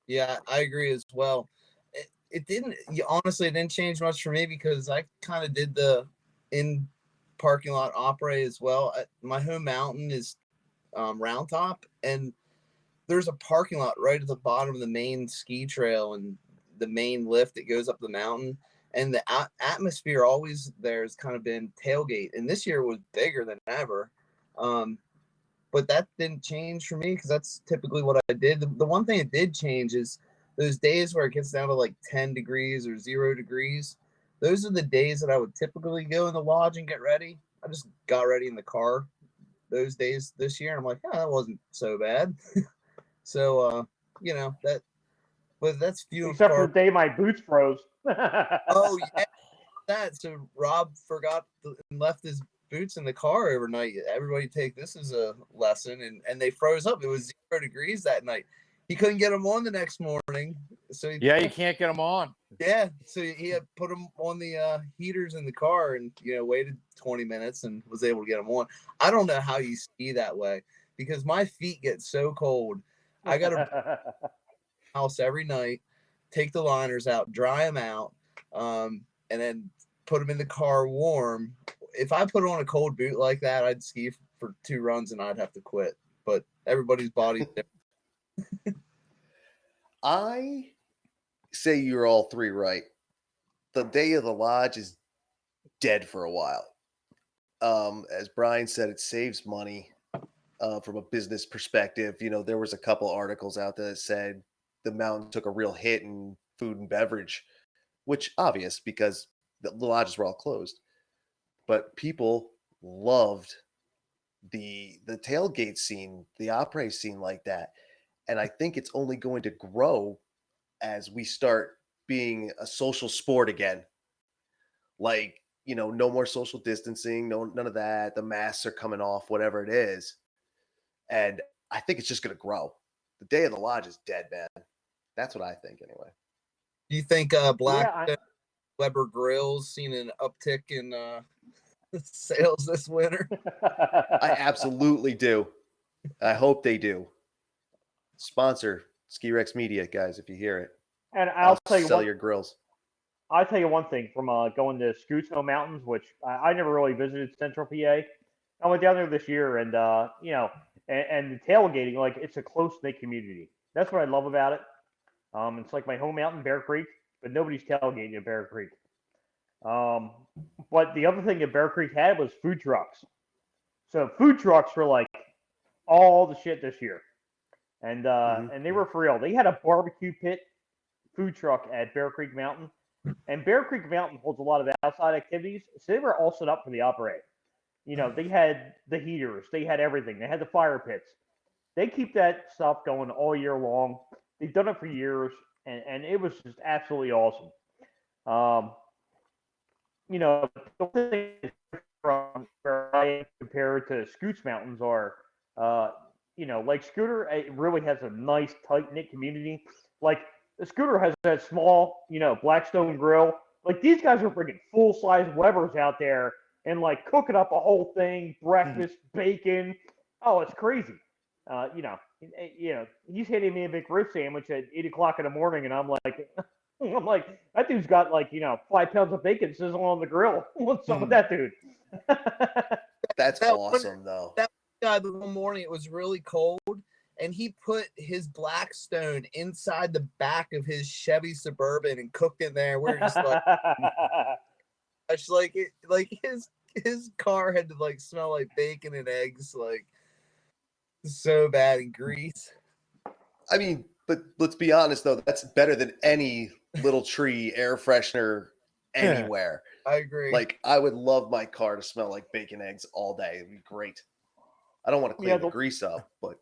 Yeah, I agree as well. It didn't honestly it didn't change much for me because I kind of did the in parking lot opera as well. My home mountain is Round Top, and there's a parking lot right at the bottom of the main ski trail and the main lift that goes up the mountain. And the atmosphere always there has kind of been tailgate, and this year was bigger than ever. But that didn't change for me because that's typically what I did. The one thing it did change is those days where it gets down to like 10 degrees or 0 degrees. Those are the days that I would typically go in the lodge and get ready. I just got ready in the car those days this year. I'm like, oh, that wasn't so bad. So, but that's few except for the day my boots froze. Oh, yeah, that. So Rob forgot and left his boots in the car overnight. Everybody take this as a lesson, and they froze up. It was 0 degrees that night. He couldn't get them on the next morning. So you can't get them on. Yeah, so he had put them on the heaters in the car, and waited 20 minutes and was able to get them on. I don't know how you ski that way because my feet get so cold. I gotta house every night, take the liners out, dry them out, and then put them in the car warm. If I put on a cold boot like that, I'd ski for 2 runs and I'd have to quit. But everybody's body's different. I say you're all three right. The day of the lodge is dead for a while. As Brian said, it saves money from a business perspective. There was a couple articles out there that said the mountain took a real hit in food and beverage, which obvious because the lodges were all closed. But people loved the tailgate scene, the opera scene like that. And I think it's only going to grow as we start being a social sport again. Like, no more social distancing, none of that. The masks are coming off, whatever it is. And I think it's just going to grow. The day of the lodge is dead, man. That's what I think, anyway. Do you think Weber Grills seen an uptick in sales this winter? I absolutely do. I hope they do. Sponsor Ski Rex Media, guys, if you hear it. And I'll tell you sell your grills. I'll tell you one thing from going to Scootso Mountains, which I never really visited Central PA. I went down there this year, and and the tailgating, like it's a close knit community. That's what I love about it. It's like my home mountain, Bear Creek, but nobody's tailgating at Bear Creek. But the other thing that Bear Creek had was food trucks. So food trucks were like all the shit this year, and and they were for real. They had a barbecue pit food truck at Bear Creek Mountain, and Bear Creek Mountain holds a lot of outside activities, so they were all set up for the opera. They had the heaters, they had everything, they had the fire pits. They keep that stuff going all year long. They've done it for years, and it was just absolutely awesome. The thing from where I am compared to Scoots Mountains are, like Scooter, it really has a nice, tight knit community. Like the Scooter has that small, Blackstone grill. Like these guys are freaking full size Webers out there and like cooking up a whole thing, breakfast, bacon. Oh, it's crazy. He's hitting me a big rib sandwich at 8 o'clock in the morning, and I'm like, that dude's got 5 pounds of bacon sizzling on the grill. What's up with that dude? That's awesome, though. That guy, the one morning it was really cold, and he put his Blackstone inside the back of his Chevy Suburban and cooked in there. We're just like, his car had to smell like bacon and eggs, so bad, and grease. I mean, but let's be honest though, that's better than any little tree air freshener anywhere. I agree. I would love my car to smell like bacon eggs all day. It'd be great. I don't want to clean the grease up, but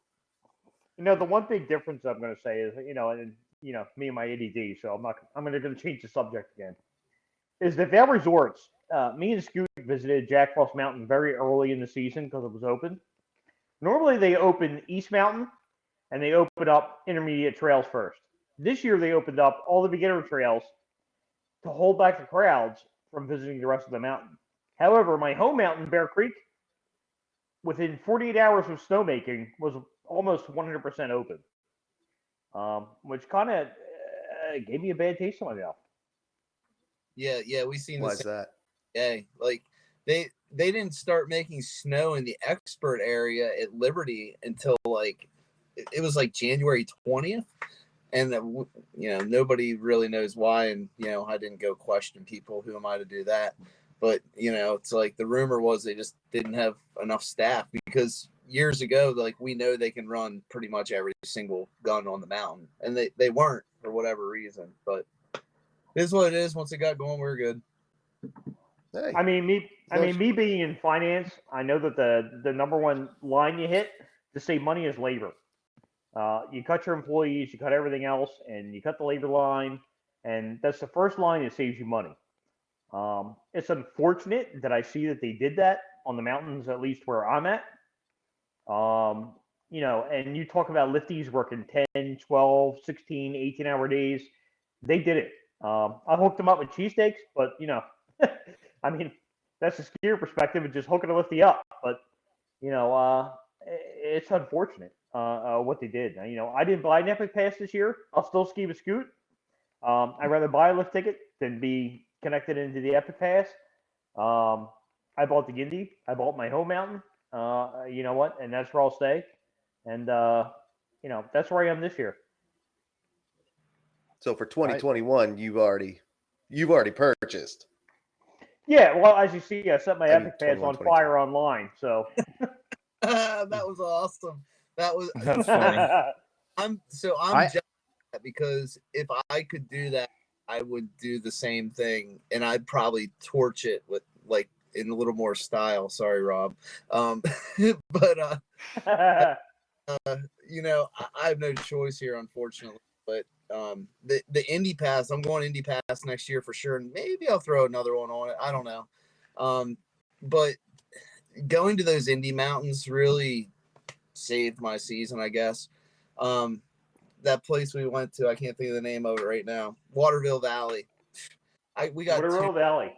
the one big difference I'm going to say is, me and my ADD, so I'm going to change the subject again. Is the Vail Resorts, me and Scoot visited Jack Frost Mountain very early in the season because it was open. Normally they open East Mountain and they open up intermediate trails first. This year they opened up all the beginner trails to hold back the crowds from visiting the rest of the mountain. However, my home mountain, Bear Creek, within 48 hours of snowmaking, was almost 100% open, which kind of gave me a bad taste in my mouth. Yeah, we seen this. Why is that? Yeah, like they didn't start making snow in the expert area at Liberty until like it was like January 20th, and nobody really knows why. And I didn't go question people. Who am I to do that? But it's like the rumor was they just didn't have enough staff, because years ago, like, we know they can run pretty much every single gun on the mountain, and they weren't for whatever reason. But it is what it is. Once it got going, we're good. Hey. I mean, me being in finance, I know that the number one line you hit to save money is labor. You cut your employees, you cut everything else, and you cut the labor line, and that's the first line that saves you money. It's unfortunate that I see that they did that on the mountains, at least where I'm at. And you talk about lifties working 10, 12, 16, 18-hour days. They did it. I hooked them up with cheesesteaks, but, I mean, that's a skier perspective of just hooking a lifty up. But, it's unfortunate what they did. I didn't buy an Epic Pass this year. I'll still ski with Scoot. I'd rather buy a lift ticket than be connected into the Epic Pass. I bought the Indy. I bought my home mountain. You know what? And that's where I'll stay. And, that's where I am this year. So for 2021, you've already purchased. Yeah, well, as you see, I set my Epic Pass on fire online. So that was awesome. That's funny. I'm jealous because if I could do that, I would do the same thing, and I'd probably torch it with like in a little more style. Sorry, Rob. But I have no choice here, unfortunately. But the Indy Pass, I'm going Indy Pass next year for sure, and maybe I'll throw another one on it. I don't know. But going to those Indy mountains really saved my season, I guess. That place we went to, I can't think of the name of it right now. Waterville Valley. Waterville Valley.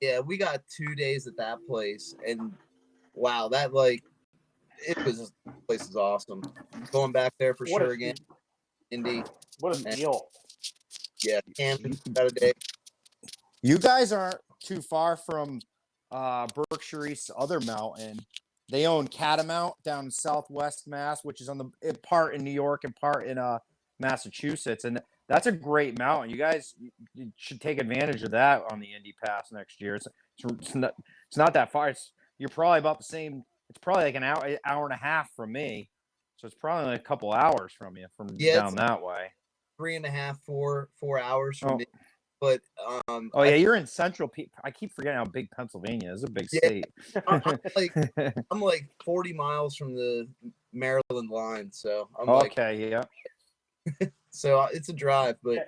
Yeah, we got 2 days at that place, and wow, that place is awesome. Going back there for sure again. Indy. What a deal. Yeah, camping about a day. You guys aren't too far from Berkshire East's other mountain. They own Catamount down in Southwest Mass, which is on the part in New York and part in Massachusetts, and that's a great mountain. You guys you should take advantage of that on the Indy Pass next year. It's not that far. You're probably about the same. It's probably like an hour and a half from me, so it's probably like a couple hours from you down that way. 3.5, 4 hours from me. But you're in central. I keep forgetting how big Pennsylvania is. It's a big state. I'm like 40 miles from the Maryland line, so I'm yeah. So it's a drive, but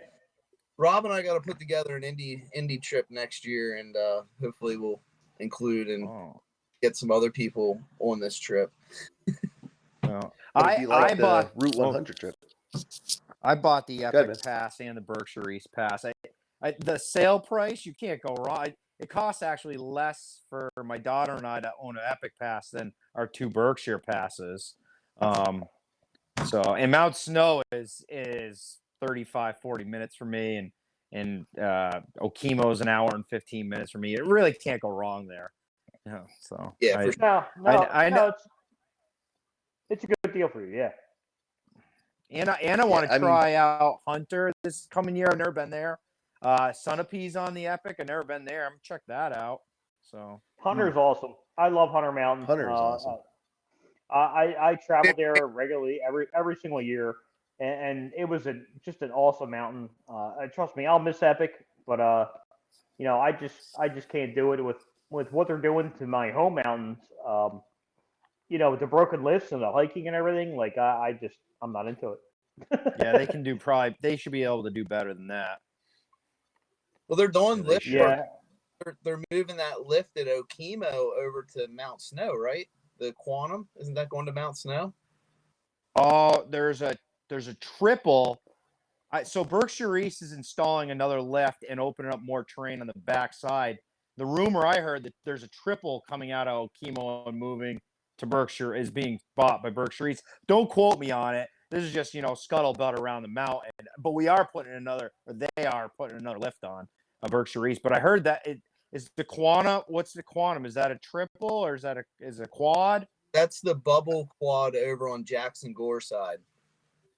Rob and I got to put together an Indy trip next year, and hopefully we'll include and get some other people on this trip. I bought Route 100 trip. I bought the Epic Pass and the Berkshire East Pass. The sale price, you can't go wrong. It costs actually less for my daughter and I to own an Epic Pass than our 2 Berkshire passes. And Mount Snow is 35-40 minutes for me, and Okemos an hour and 15 minutes for me. It really can't go wrong there. So yeah, I know it's a good deal for you, yeah. And I want to try out Hunter this coming year. I've never been there. Sunappee's on the Epic. I've never been there. I'm gonna check that out. So Hunter's awesome. I love Hunter Mountain. Hunter's awesome. I travel there regularly every single year, and it was just an awesome mountain. Trust me, I'll miss Epic, but I just can't do it with what they're doing to my home mountains. With the broken lifts and the hiking and everything. Like I'm not into it. Yeah, they should be able to do better than that. Well, they're doing lift work they're moving that lift at Okemo over to Mount Snow, right? The Quantum, isn't that going to Mount Snow? Oh, there's a triple. So Berkshire East is installing another lift and opening up more terrain on the backside. The rumor I heard that there's a triple coming out of Okemo and moving to Berkshire is being bought by Berkshire East. Don't quote me on it. This is just, scuttlebutt around the mountain. But we are putting another, or they are putting another lift on Berkshire East. But I heard that it is the Quantum. What's the Quantum? Is that a triple or is it a quad? That's the bubble quad over on Jackson Gore side.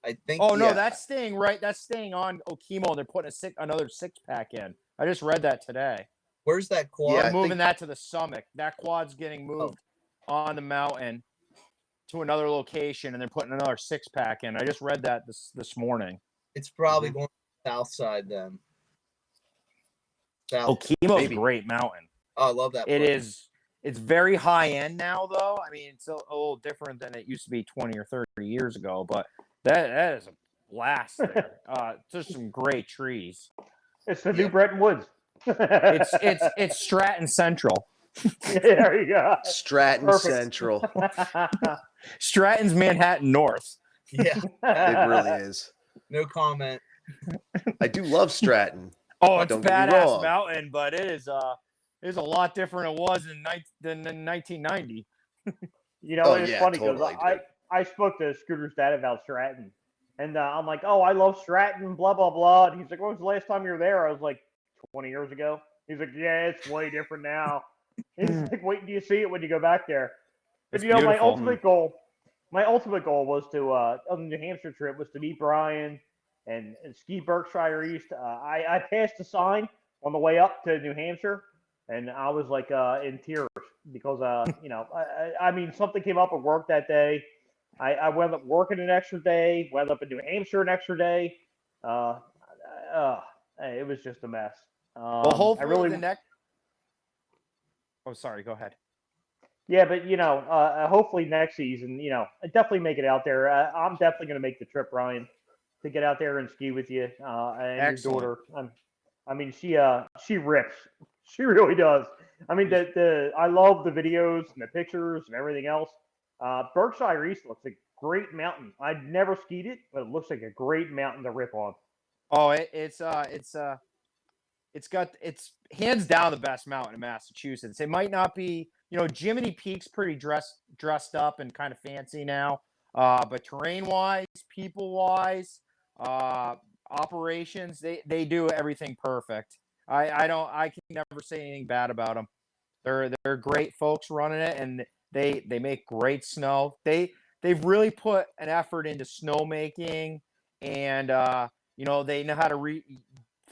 I think. Oh no, that's staying right. That's staying on Okemo. They're putting another 6-pack in. I just read that today. Where's that quad? Yeah, moving that to the summit. That quad's getting moved on the mountain to another location, and they're putting another 6-pack in. I just read that this morning. It's probably going to the south side then. Okemo's a great mountain. Oh, I love that place. It is. It's very high end now, though. I mean, it's a little different than it used to be 20 or 30 years ago, but that is a blast there. Just some great trees. It's the new Bretton Woods. it's Stratton Central. There you go. Stratton Central. Stratton's Manhattan North. Yeah, it really is. No comment. I do love Stratton. Oh, it's a badass mountain, but it is a lot different than it was than in 1990. It's funny because I spoke to Scooter's dad about Stratton, and I'm like, oh, I love Stratton, blah blah blah. And he's like, when was the last time you were there? I was like, 20 years ago. He's like, yeah, it's way different now. He's like, wait till you see it when you go back there. But my ultimate goal was to on the New Hampshire trip was to meet Brian and ski Berkshire East. I passed a sign on the way up to New Hampshire, and I was like in tears because I mean something came up at work that day. I wound up working an extra day, wound up in New Hampshire an extra day. It was just a mess. Well, hopefully the next. Oh, sorry. Go ahead. Yeah, but hopefully next season, definitely make it out there. I'm definitely going to make the trip, Ryan, to get out there and ski with you and Excellent. your daughter. I mean, she rips. She really does. I mean, I love the videos and the pictures and everything else. Berkshire East looks like a great mountain. I'd never skied it, but it looks like a great mountain to rip on. Oh, it's hands down the best mountain in Massachusetts. It might not be, Jiminy Peak's pretty dressed up and kind of fancy now. But terrain wise, people wise, operations, they do everything perfect. I can never say anything bad about them. They're great folks running it, and they make great snow. They've really put an effort into snowmaking, and they know how to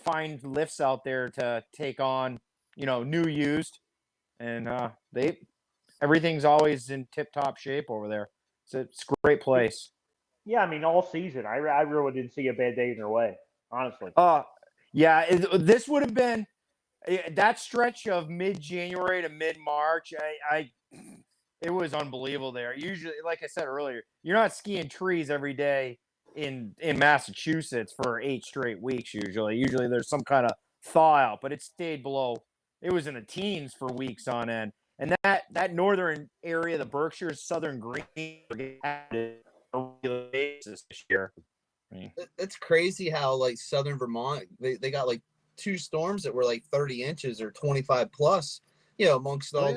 find lifts out there to take on, new used, and everything's always in tip-top shape over there. So it's a great place. Yeah, I mean, all season, I really didn't see a bad day in their way, honestly. Yeah, this would have been that stretch of mid-January to mid-March. It was unbelievable there. Usually, like I said earlier, you're not skiing trees every day in Massachusetts for 8 straight weeks. Usually there's some kind of thaw out, but it stayed below. It was in the teens for weeks on end. And that northern area, the Berkshires, Southern Green, had a regular basis this year. It's crazy how like Southern Vermont, they got like 2 storms that were like 30 inches or 25 plus, amongst all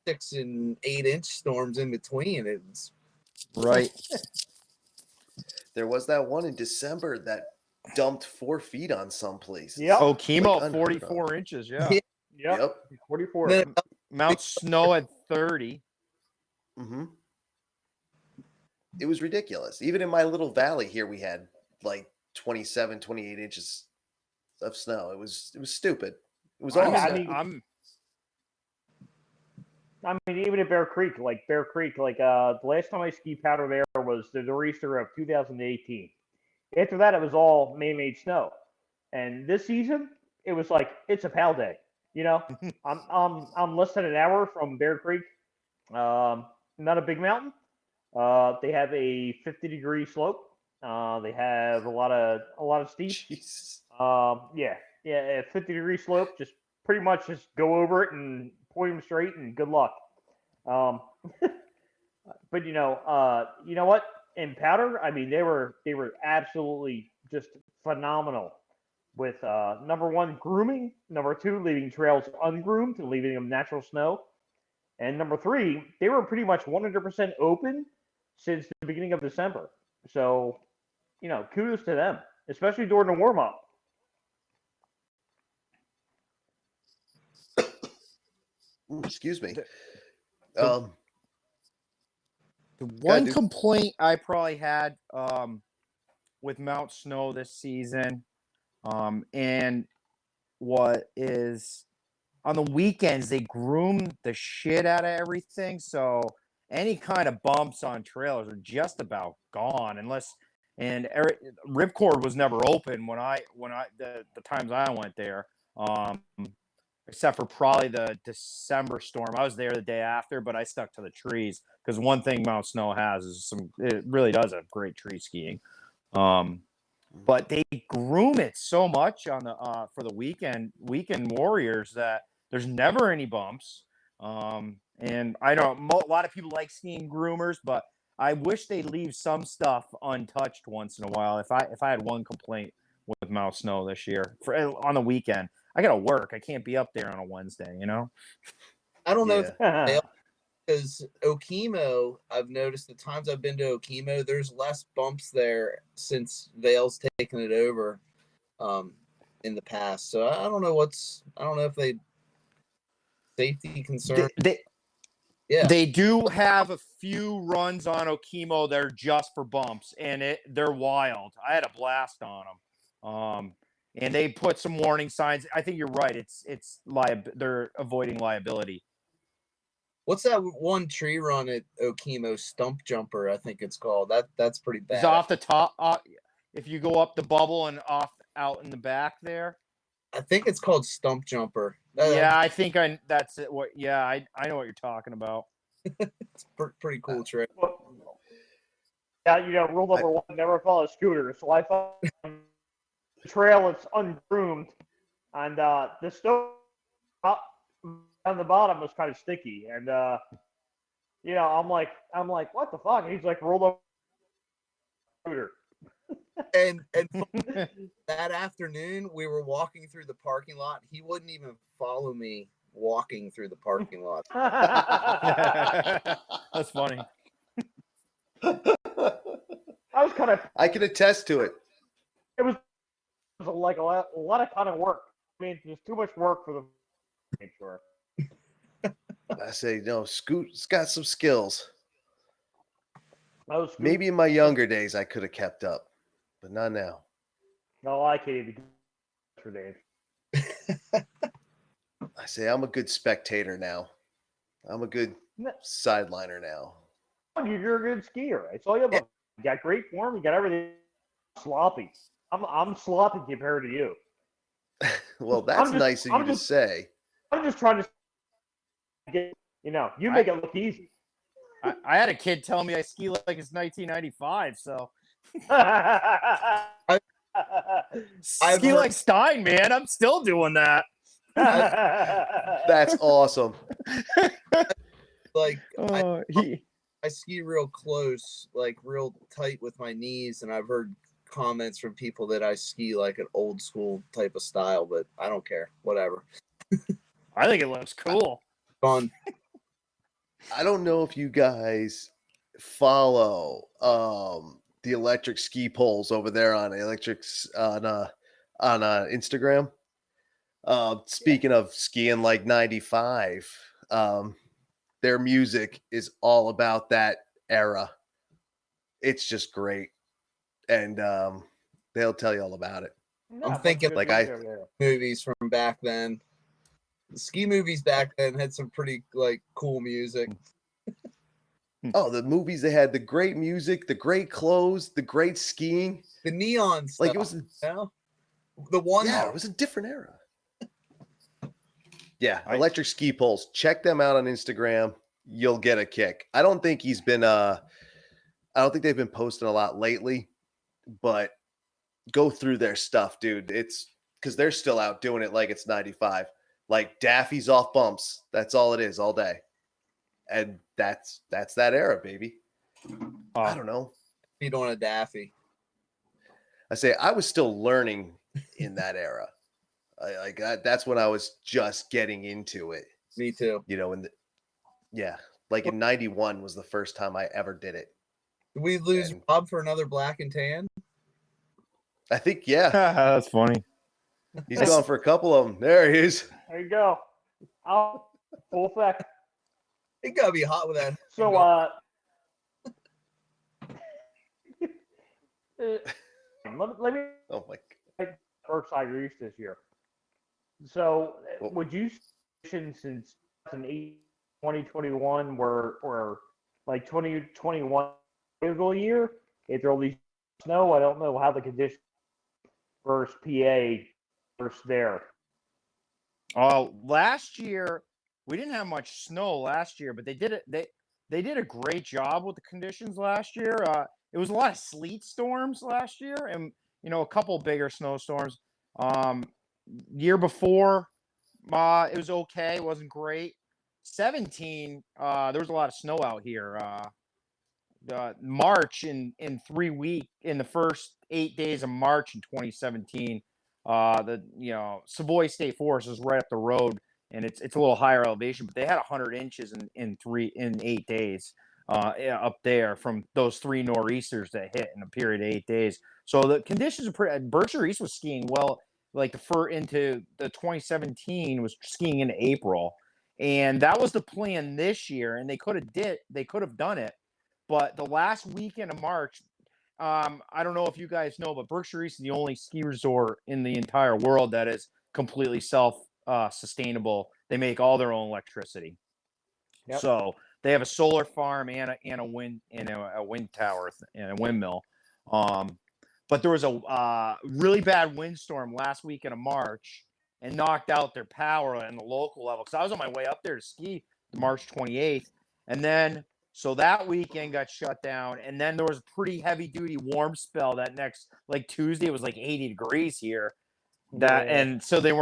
6 and 8 inch storms in between. It's right. There was that one in December that dumped 4 feet on some places. Yeah. Okemo, 44 inches. Yeah. Yep. 44. Mount Snow at 30. Mm-hmm. It was ridiculous. Even in my little valley here, we had like 27, 28 inches of snow. It was stupid. It was awesome. I mean, even at Bear Creek, the last time I skied powder there was the nor'easter of 2018. After that, it was all man-made snow. And this season, it was like it's a PAL day. I'm less than an hour from Bear Creek. Not a big mountain. They have a 50-degree slope. They have a lot of steep. Jeez. Yeah, a 50-degree slope, just pretty much just go over it and point them straight and good luck. Um, but you know what? In powder, I mean, they were absolutely just phenomenal with number one grooming, number two leaving trails ungroomed and leaving them natural snow, and number three they were pretty much 100% open since the beginning of December. So kudos to them, especially during the warm up. Excuse me. The one complaint I probably had with Mount Snow this season, and what is on the weekends, they groom the shit out of everything. So any kind of bumps on trailers are just about gone, Ripcord was never open when the times I went there. Except for probably the December storm. I was there the day after, but I stuck to the trees because one thing Mount Snow has is it really does have great tree skiing. But they groom it so much on the for the weekend warriors that there's never any bumps. And I don't. A lot of people like skiing groomers, but I wish they'd leave some stuff untouched once in a while. If I had one complaint with Mount Snow this year on the weekend, I gotta work. I can't be up there on a Wednesday. I don't know if because Okemo, I've noticed the times I've been to Okemo, there's less bumps there since Vail's taken it over in the past. So I don't know if they safety concern. They do have a few runs on Okemo that are just for bumps, and they're wild. I had a blast on them. And they put some warning signs. I think you're right. They're avoiding liability. What's that one tree run at Okemo? Stump Jumper, I think it's called. That's pretty bad. It's off the top. If you go up the bubble and out in the back there. I think it's called Stump Jumper. Yeah, I think that's it. I know what you're talking about. It's pretty cool trick. Yeah, rule number one: never follow a scooter. So I found the trail it's ungroomed, and the snow on the bottom was kind of sticky, and I'm like, what the fuck? And he's like, roll over scooter. And that afternoon, we were walking through the parking lot. He wouldn't even follow me walking through the parking lot. That's funny. I can attest to it. It was like a lot of kind of work. I mean, there's too much work for the. Sure. I say no. Scoot's got some skills. Oh, maybe in my younger days I could have kept up, but not now. No, I can't even. For days. I say I'm a good spectator now. I'm a good sideliner now. You're a good skier. I saw you. You got great form. You got everything. Sloppy. I'm sloppy compared to you. Well, that's nice of you to say. I'm just trying to get. You make it look easy. I had a kid tell me I ski like it's 1995. So. Ski like Stein, man. I'm still doing that. That's awesome. Like I ski real close, like real tight with my knees, and I've heard comments from people that I ski like an old school type of style, but I don't care. Whatever. I think it looks cool. Fun. I don't know if you guys follow the electric ski poles over there on Instagram. Speaking of skiing like 95, their music is all about that era. It's just great. And they'll tell you all about it. I'm thinking like movies from back then. The ski movies back then had some pretty like cool music. Oh, the movies, they had the great music, the great clothes, the great skiing, the neon stuff. Like it was the one. Yeah, it was a different era. Yeah, electric ski poles. Check them out on Instagram. You'll get a kick. I don't think they've been posting a lot lately, but go through their stuff, dude. It's because they're still out doing it like it's 95. Like Daffy's off bumps. That's all it is all day. And that's that era, baby. I don't know. You don't want a Daffy. I say I was still learning in that era. That's when I was just getting into it. Me too. You know, like in 91 was the first time I ever did it. Did we lose Rob for another black and tan? I think, yeah. That's funny. He's gone for a couple of them. There he is. There you go. Full effect. It gotta be hot with that. So, let me Oh my God. first side Reese this year. So, would you since 2021 were like 2021 typical year? If there only snow, I don't know how the conditions versus PA versus there. Last year we didn't have much snow last year, but they did it. They did a great job with the conditions last year. It was a lot of sleet storms last year, and a couple bigger snowstorms. Year before, it was okay. It wasn't great. 17, there was a lot of snow out here. March in the first 8 days of March in 2017, Savoy State Forest is right up the road, and it's a little higher elevation, but they had 100 inches in 8 days up there from those 3 nor'easters that hit in a period of 8 days. So the conditions are pretty. Berkshire East was skiing well, like into the 2017 was skiing into April, and that was the plan this year, and they could have done it. But the last weekend of March, I don't know if you guys know, but Berkshire East is the only ski resort in the entire world that is completely self-sustainable. They make all their own electricity. Yep. So they have a solar farm and a wind tower and a windmill. But there was a really bad windstorm last weekend of March and knocked out their power in the local level. Because I was on my way up there to ski March 28th, and then. So that weekend got shut down, and then there was a pretty heavy-duty warm spell that next, like Tuesday, it was like 80 degrees here. And so they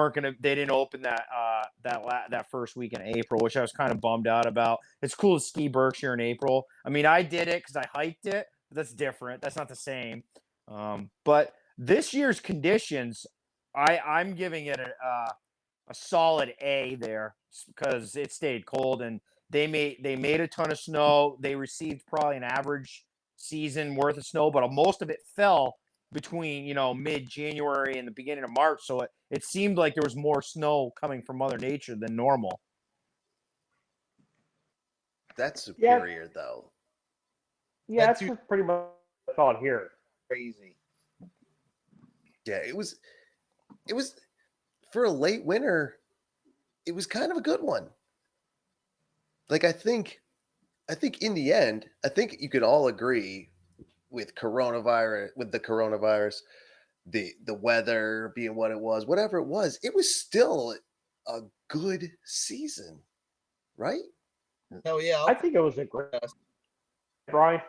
didn't open that first week in April, which I was kind of bummed out about. It's cool to ski Berkshire in April. I mean, I did it because I hiked it, but that's different. That's not the same. But this year's conditions, I'm giving it a solid A there because it stayed cold and. They made a ton of snow. They received probably an average season worth of snow, but most of it fell between mid-January and the beginning of March. So it seemed like there was more snow coming from Mother Nature than normal. That's superior, though. Yeah, that's pretty much thought here. Crazy. Yeah, it was for a late winter. It was kind of a good one. Like I think in the end, I think you could all agree with the coronavirus, the weather being what it was, whatever it was still a good season, right? Oh yeah, I think it was a great. Brian.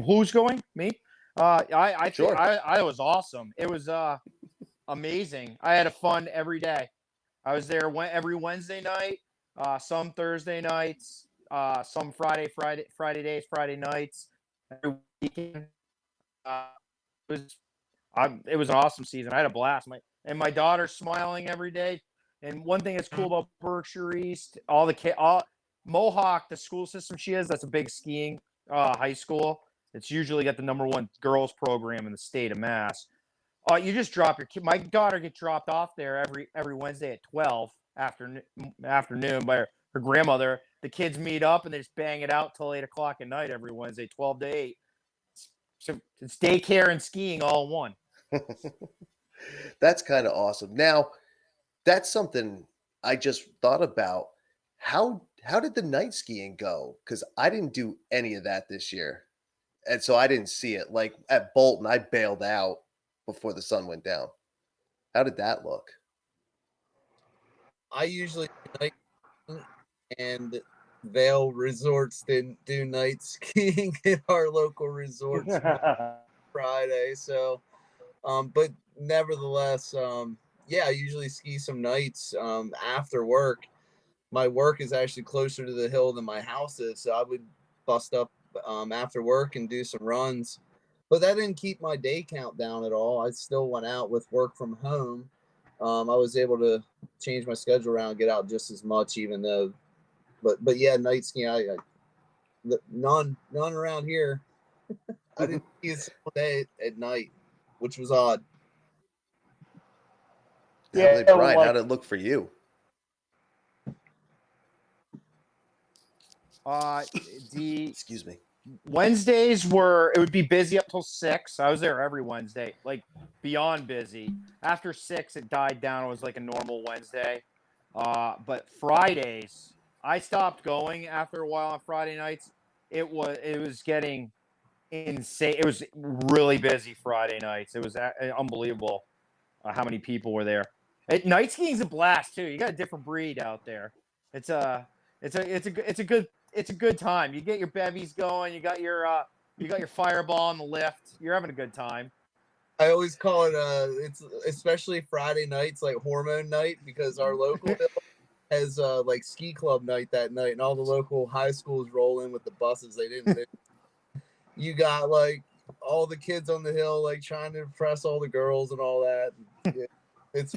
Who's going? Me? I sure. I was awesome. It was amazing. I had a fun every day. I was there every Wednesday night, some Thursday nights, some Friday days, Friday nights, every weekend. It was an awesome season. I had a blast. My daughter's smiling every day. And one thing that's cool about Berkshire East, Mohawk, the school system she is, that's a big skiing high school. It's usually got the #1 girls program in the state of Mass. You just drop your kid. My daughter gets dropped off there every Wednesday at 12 afternoon by her grandmother. The kids meet up and they just bang it out till 8 o'clock at night every Wednesday, 12 to 8. So it's daycare and skiing all in one. That's kind of awesome. Now, that's something I just thought about. How did the night skiing go? Because I didn't do any of that this year, and so I didn't see it. Like at Bolton, I bailed out before the sun went down. How did that look? I usually night and Vail Resorts didn't do night skiing at our local resorts Friday. So, but nevertheless, yeah, I usually ski some nights after work. My work is actually closer to the hill than my house is, so I would bust up after work and do some runs. But that didn't keep my day count down at all. I still went out with work from home. I was able to change my schedule around, get out just as much, even though. But yeah, night skiing. None around here. I didn't ski a single day at night, which was odd. Brian, how did it look for you? Excuse me. Wednesdays it would be busy up till 6. I was there every Wednesday, like beyond busy. After 6, it died down. It was like a normal Wednesday. But Fridays, I stopped going after a while on Friday nights. It was getting insane. It was really busy Friday nights. It was unbelievable how many people were there. Night skiing's a blast too. You got a different breed out there. It's a good time. You get your bevies going. You got your fireball on the lift. You're having a good time. I always call it it's especially Friday nights like hormone night, because our local has like ski club night that night, and all the local high schools roll in with the buses. You got like all the kids on the hill like trying to impress all the girls and all that. It's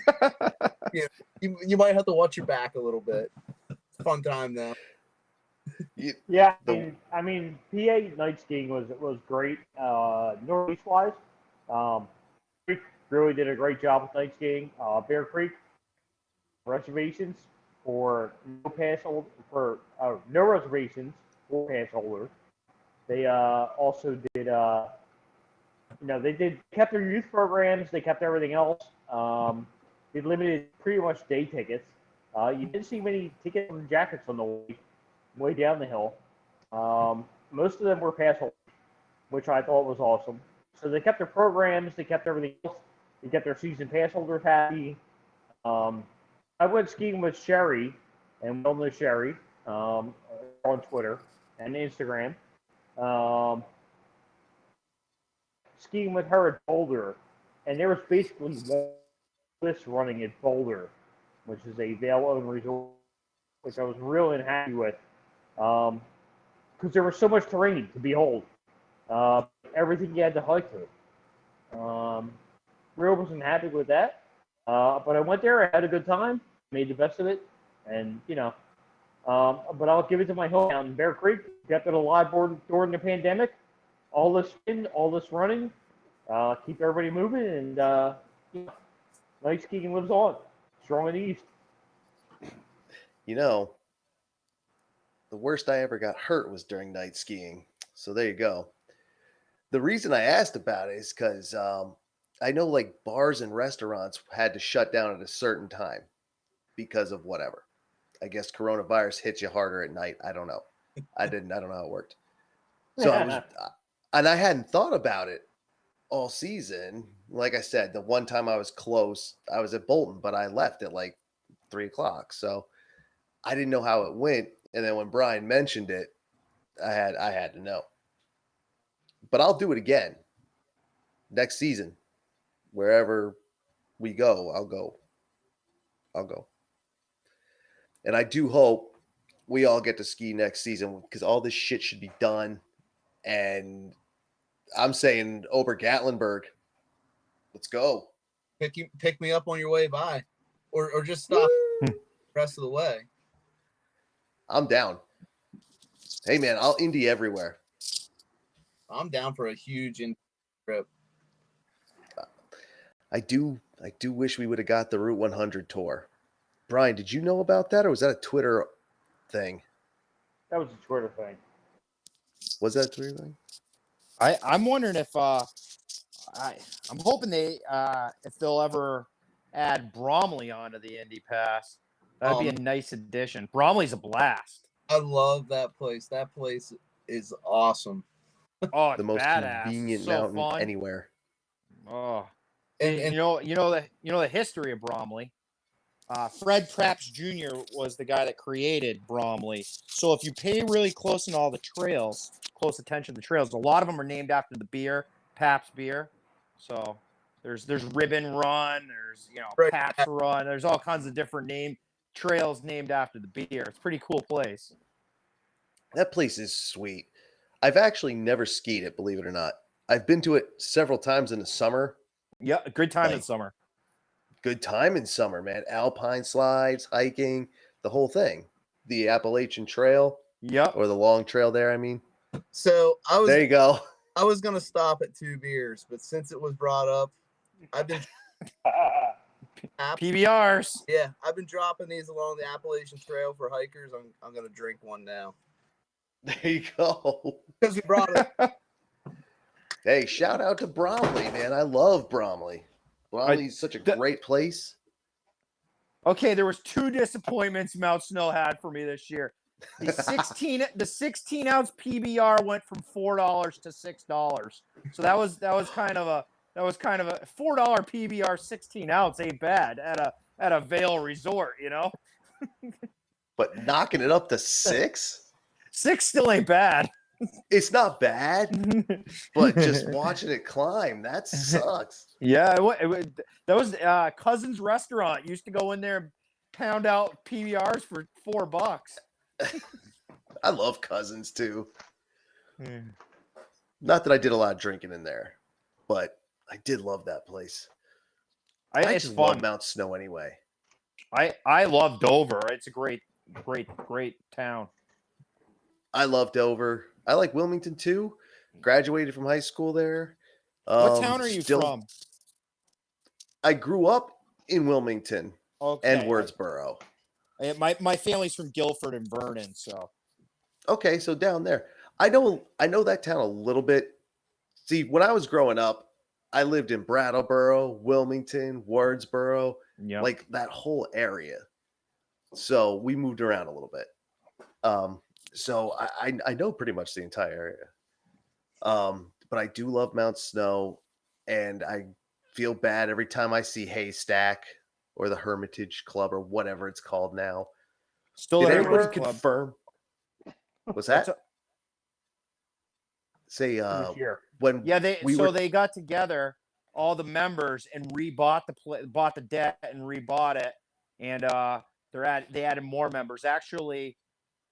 yeah, you might have to watch your back a little bit. It's a fun time though. Yeah, I mean, PA night skiing was great. Northeast wise, Creek really did a great job with night skiing. Bear Creek reservations for no reservations for pass holders. They also did they kept their youth programs. They kept everything else. They limited pretty much day tickets. You didn't see many tickets and jackets on the way down the hill. Most of them were pass holders, which I thought was awesome. So they kept their programs. They kept everything else. They kept their season pass holders happy. I went skiing with Sherry, and we all know Sherry on Twitter and Instagram. Skiing with her at Boulder, and there was basically one running at Boulder, which is a Vail-owned resort, which I was really unhappy with, because there was so much terrain to behold. Everything you had to hike through. Real wasn't happy with that, but I went there. I had a good time, made the best of it, and but I'll give it to my hometown in Bear Creek. Kept it alive during the pandemic. All this spin, all this running, keep everybody moving, and night skiing lives on, strong in the East. The worst I ever got hurt was during night skiing. So there you go. The reason I asked about it is because I know like bars and restaurants had to shut down at a certain time because of whatever. I guess coronavirus hits you harder at night. I don't know. I don't know how it worked. So and I hadn't thought about it all season. Like I said, the one time I was close, I was at Bolton, but I left at like 3:00. So I didn't know how it went. And then when Brian mentioned it, I had to know. But I'll do it again next season. Wherever we go, I'll go. And I do hope we all get to ski next season, because all this shit should be done. And I'm saying Ober-Gatlinburg, let's go. Pick me up on your way by, or just stop the rest of the way. I'm down. Hey man, I'll Indy everywhere. I'm down for a huge trip. I do wish we would have got the Route 100 tour. Brian, did you know about that, or was that a Twitter thing? That was a Twitter thing. Was that a Twitter thing? I'm wondering if I'm hoping if they'll ever add Bromley onto the Indy Pass. That'd be a nice addition. Bromley's a blast. I love that place. That place is awesome. Oh, it's the most badass. convenient so mountain fun. anywhere. Oh, and you know the history of Bromley. Fred Prapps Jr. was the guy that created Bromley. So if you pay really close attention to the trails, a lot of them are named after the beer, Pabst beer. So There's Ribbon Run. There's Right. Paps Run. There's all kinds of different trails named after the beer. It's a pretty cool place. That place is sweet. I've actually never skied it, believe it or not. I've been to it several times in the summer. Yeah, a good time in summer. Good time in summer, man. Alpine slides, hiking, the whole thing. The Appalachian Trail. Yep. Or the long trail there, I mean. So there you go. I was gonna stop at 2 beers, but since it was brought up, I've been PBRs. Yeah, I've been dropping these along the Appalachian Trail for hikers. I'm gonna drink one now. There you go. Because you brought it. Hey, shout out to Bromley, man. I love Bromley. Bromley's such a great place. Okay, there was 2 disappointments Mount Snow had for me this year. The 16-ounce PBR went from $4 to $6. So that was kind of a $4 PBR 16-ounce ain't bad at a Vail resort, But knocking it up to 6? 6 still ain't bad. It's not bad, but just watching it climb, that sucks. Yeah, that was Cousin's Restaurant. Used to go in there and pound out PBRs for $4. I love Cousins too. Not that I did a lot of drinking in there, but I did love that place. I just love Mount Snow anyway. I love Dover. It's a great town. I love Dover. I like Wilmington too. Graduated from high school there. What town are you from? I grew up in Wilmington and Wordsboro. My family's from Guilford and Vernon, so. Okay, so down there. I know that town a little bit. See, when I was growing up, I lived in Brattleboro, Wilmington, Wordsboro, like that whole area. So we moved around a little bit. So I know pretty much the entire area. But I do love Mount Snow, and I feel bad every time I see Haystack or the Hermitage Club or whatever it's called now. Still Did everybody confirm? What's that? Say when they got together, all the members, and bought the debt and rebought it, and they added more members. Actually,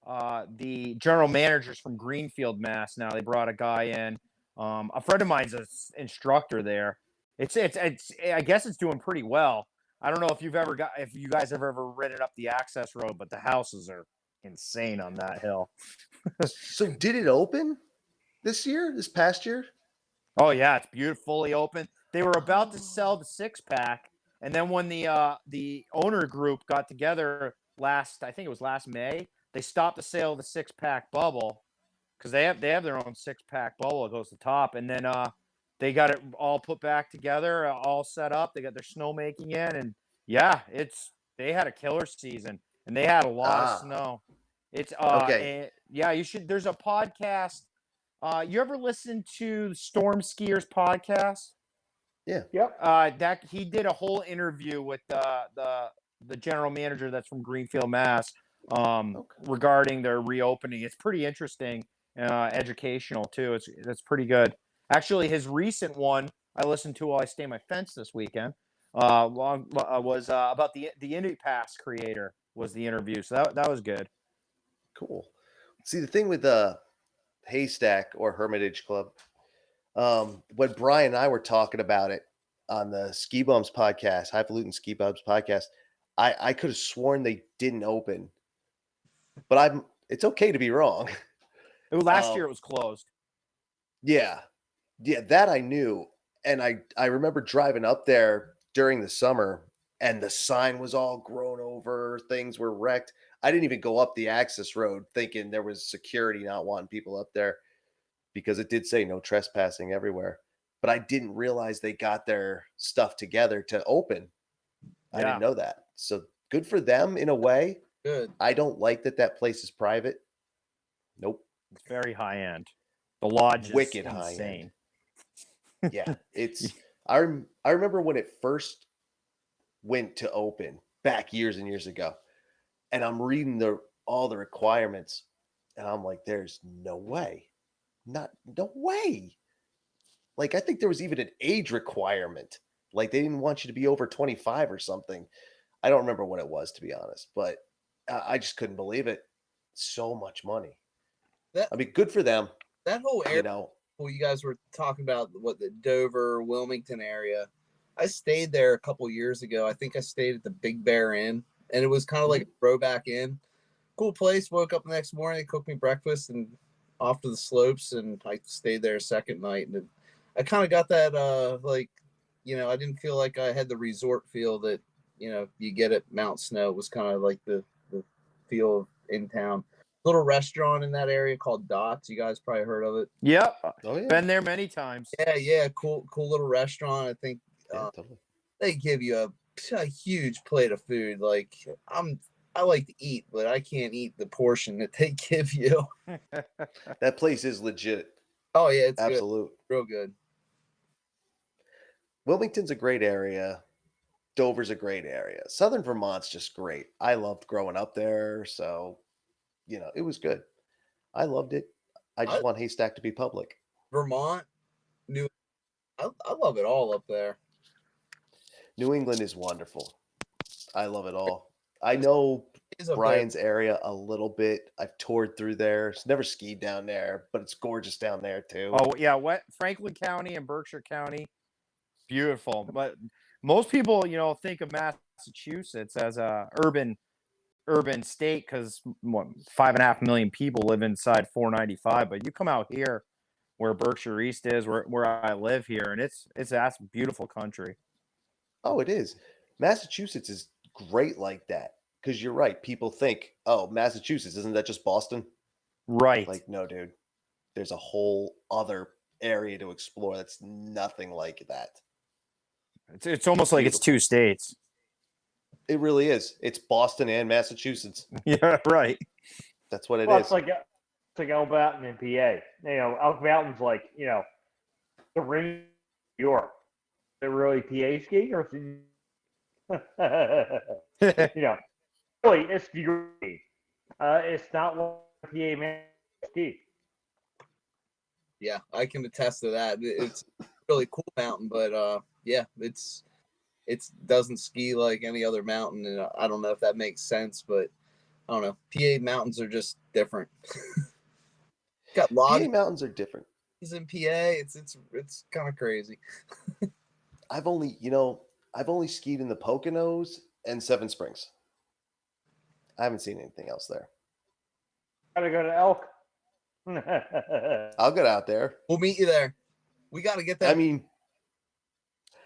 the general manager's from Greenfield, Mass. Now they brought a guy in. A friend of mine's an instructor there. It's I guess it's doing pretty well. I don't know if you guys have ever ridden up the access road, but the houses are insane on that hill. So did it open this past year? Oh yeah, it's beautifully open. They were about to sell the 6-pack, and then when the owner group got together I think it was last May, they stopped the sale of the 6-pack bubble because they have their own 6-pack bubble that goes to the top, and then they got it all put back together, all set up. They got their snowmaking in, and they had a killer season, and they had a lot of snow. It's okay. You should. There's a podcast. You ever listen to Storm Skiers podcast? Yeah. Yep. That he did a whole interview with the general manager that's from Greenfield, Mass. Regarding their reopening. It's pretty interesting, educational too. It's pretty good. Actually, his recent one I listened to while I stay my fence this weekend. Was about the Indy Pass creator was the interview. So that was good. Cool. See, the thing with Haystack or Hermitage Club, when Brian and I were talking about it on the Ski Bums podcast, Highfalutin Ski Bums podcast, I could have sworn they didn't open, but it's okay to be wrong. Last year it was closed. Yeah, that I knew, and I remember driving up there during the summer, and the sign was all grown over, things were wrecked. I didn't even go up the access road thinking there was security not wanting people up there because it did say no trespassing everywhere. But I didn't realize they got their stuff together to open. I didn't know that. So good for them in a way. Good. I don't like that place is private. Nope. It's very high end. The lodge is wicked insane. High end. Yeah, it's. I remember when it first went to open back years and years ago, and I'm reading all the requirements, and I'm like, "There's no way, no way." Like I think there was even an age requirement. Like they didn't want you to be over 25 or something. I don't remember what it was, to be honest, but I just couldn't believe it. So much money. That I mean, good for them. that whole You area, know, you guys were talking about what the Dover, Wilmington area. I stayed there a couple years ago. I think I stayed at the Big Bear Inn, and it was kind of like a throwback inn. Cool place. Woke up the next morning, they cooked me breakfast, and off to the slopes. And I stayed there a second night, and I kind of got that like, I didn't feel like I had the resort feel that you get at Mount Snow. It was kind of like the feel of in town. Little restaurant in that area called Dots. You guys probably heard of it. Yep. oh yeah, Been there many times. Yeah, cool little restaurant. I think yeah, totally. they give you a huge plate of food. Like I like to eat, but I can't eat the portion that they give you. That place is legit. Oh yeah, it's Absolute. good. Real good. Wilmington's a great area. Dover's a great area. Southern Vermont's just great. I loved growing up there, so it was good. I loved it. I just want Haystack to be public. Vermont, I love it all up there. New England is wonderful. I love it all. I know Brian's area a little bit. I've toured through there. Never skied down there, but it's gorgeous down there too. Oh yeah, Franklin County and Berkshire County, beautiful. But most people, think of Massachusetts as a urban state because 5.5 million people live inside 495. But you come out here, where Berkshire East is, where I live here, and that's beautiful country. Oh, it is. Massachusetts is great like that because you're right. People think, oh, Massachusetts, isn't that just Boston? Right. Like, no, dude. There's a whole other area to explore that's nothing like that. It's almost like it's two states. It really is. It's Boston and Massachusetts. Yeah, right. That's what it Well, is. it's like Elk Mountain in PA. Elk Mountain's like, the ring of New York. Is it really PA ski or really it's New York ski. It's not what PA man ski. Yeah, I can attest to that. It's a really cool mountain, but yeah, it doesn't ski like any other mountain, and I don't know if that makes sense, but I don't know. PA mountains are just different. Got PA mountains are different. In PA, it's kind of crazy. I've only skied in the Poconos and Seven Springs. I haven't seen anything else there. Gotta go to Elk. I'll get out there. We'll meet you there. We got to get that. I mean,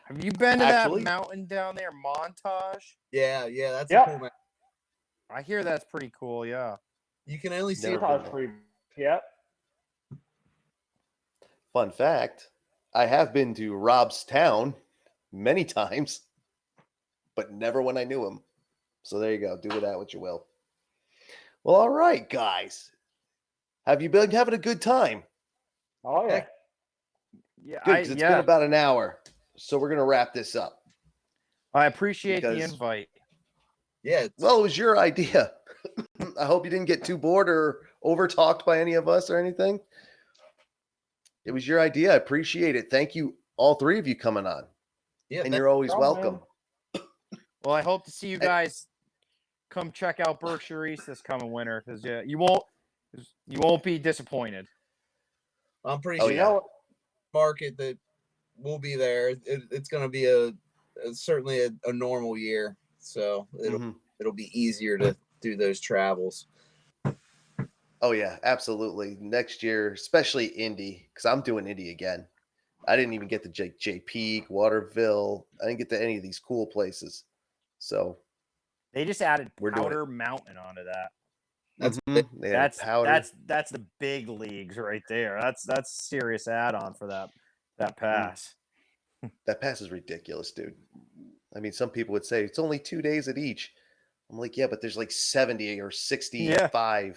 have you been to that mountain down there, Montage? Yeah, that's a cool mountain. I hear that's pretty cool. Yeah, you can only see Montage pretty. Yep. Fun fact: I have been to Rob's town many times, but never when I knew him. So there you go. Do with that what you will. Well, all right, guys. Have you been having a good time? Oh yeah. Yeah. Good, it's been about an hour, so we're gonna wrap this up. I appreciate the invite. Yeah. Well, it was your idea. I hope you didn't get too bored or overtalked by any of us or anything. It was your idea. I appreciate it. Thank you, all three of you, coming on. Yeah, and you're always welcome. Well, I hope to see you guys come check out Berkshire East this coming winter because you won't be disappointed. I'm pretty sure market that we'll be there. It's going to be certainly a normal year, so it'll be easier to do those travels. Oh yeah, absolutely. Next year, especially Indy, because I'm doing Indy again. I didn't even get to J Peak, Waterville. I didn't get to any of these cool places. So they just added Powder Mountain onto that. That's that's the big leagues right there. That's a serious add-on for that pass. That pass is ridiculous, dude. I mean, some people would say it's only 2 days at each. I'm like, yeah, but there's like 70 or 65. Yeah.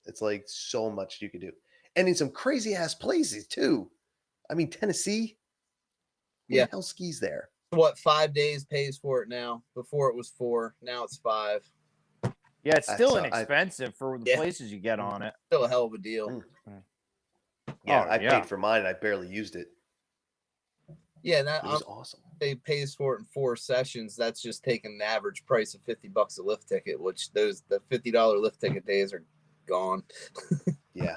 It's like so much you could do. And in some crazy ass places too. I mean, Tennessee. Who the hell skis there? What, 5 days pays for it now? Before it was 4. Now it's 5. Yeah, it's still inexpensive for the places you get on it. Still a hell of a deal. Yeah, I paid for mine and I barely used it. Yeah, It was awesome. They pays for it in 4 sessions. That's just taking an average price of $50 a lift ticket, which the $50 lift ticket days are gone. Yeah.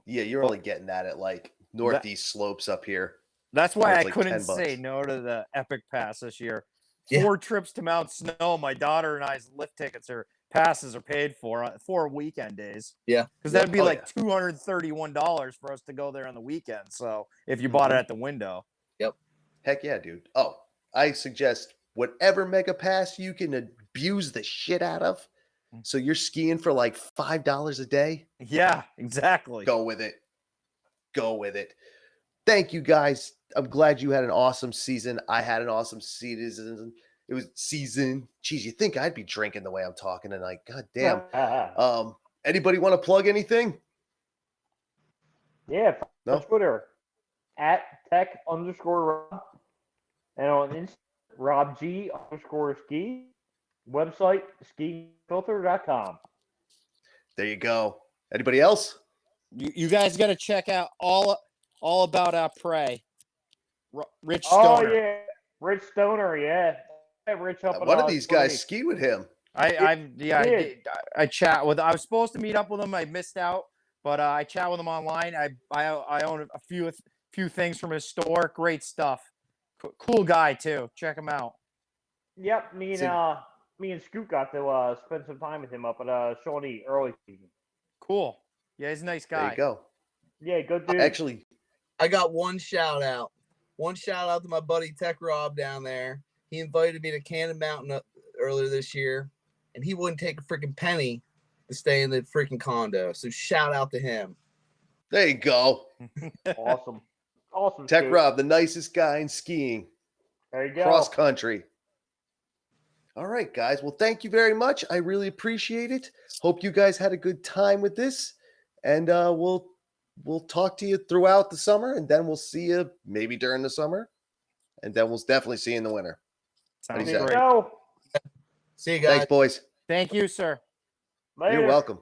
You're only getting that at like northeast slopes up here. That's why I like couldn't $10. say no to the Epic Pass this year. Yeah. 4 trips to Mount Snow. My daughter and I's lift passes are paid for 4 weekend days. Yeah. Because that'd be $231 for us to go there on the weekend. So if you bought it at the window. Yep. Heck yeah, dude. Oh, I suggest whatever mega pass you can abuse the shit out of. So you're skiing for like $5 a day. Yeah, exactly. Go with it. Go with it. Thank you guys. I'm glad you had an awesome season. I had an awesome season. It was season. Geez, you think I'd be drinking the way I'm talking tonight? God damn. Anybody want to plug anything? Yeah, No? on Twitter at tech_Rob, and on Instagram RobG_ski. Website skifilter.com. There you go. Anybody else? You guys got to check out all about Prey. Rich Stoner. Oh yeah, Rich Stoner. Yeah, Rich up. One of these guys ski with him. I chat with. I was supposed to meet up with him. I missed out, but I chat with him online. I own a few things from his store. Great stuff. Cool guy too. Check him out. Yep, me and Scoot got to spend some time with him up at Shawnee early season. Cool. Yeah, he's a nice guy. There you go. Yeah, good dude. Actually, I got one shout out. One shout out to my buddy Tech Rob down there. He invited me to Cannon Mountain earlier this year, and he wouldn't take a freaking penny to stay in the freaking condo. So shout out to him. there you go. Awesome. Tech Scoot. Rob, the nicest guy in skiing. There you go. Cross country. All right, guys. Well, thank you very much. I really appreciate it. Hope you guys had a good time with this. And we'll talk to you throughout the summer, and then we'll see you maybe during the summer. And then we'll definitely see you in the winter. Sounds There you great. Go. See you guys. Thanks, boys. Thank you, sir. Later. You're welcome.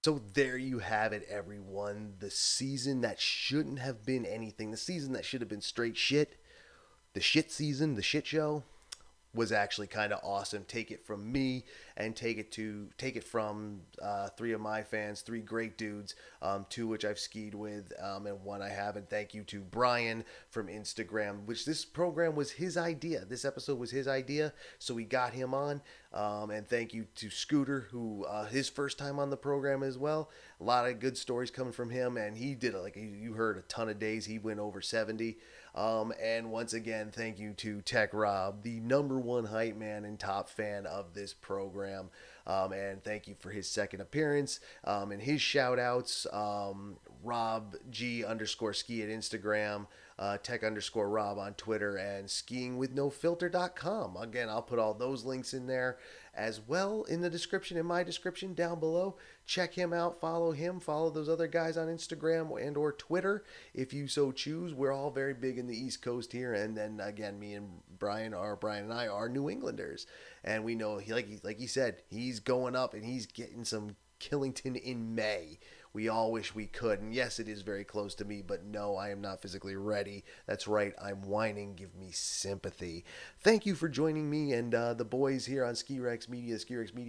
So there you have it, everyone. The season that shouldn't have been anything. The season that should have been straight shit. The shit season, the shit show, was actually kind of awesome. Take it from me and take it from 3 of my fans, 3 great dudes, 2 which I've skied with, and 1 I haven't. Thank you to Brian from Instagram, which this program was his idea. This episode was his idea, so we got him on. And thank you to Scooter, who his first time on the program as well. A lot of good stories coming from him, and he did like you heard a ton of days. He went over 70. And once again, thank you to Tech Rob, the _1 hype man and top fan of this program. And thank you for his second appearance. And his shout outs, Rob G_ski at Instagram, Tech_Rob on Twitter, and skiingwithnofilter.com. Again, I'll put all those links in there as well in the description, in my description down below. Check him out, follow him, follow those other guys on Instagram and or Twitter if you so choose. We're all very big in the East Coast here, and then again, me and Brian and I are New Englanders, and we know like he said, he's going up and he's getting some Killington in May. We all wish we could, and yes, it is very close to me, but no, I am not physically ready. That's right, I'm whining. Give me sympathy. Thank you for joining me and the boys here on Ski Rex Media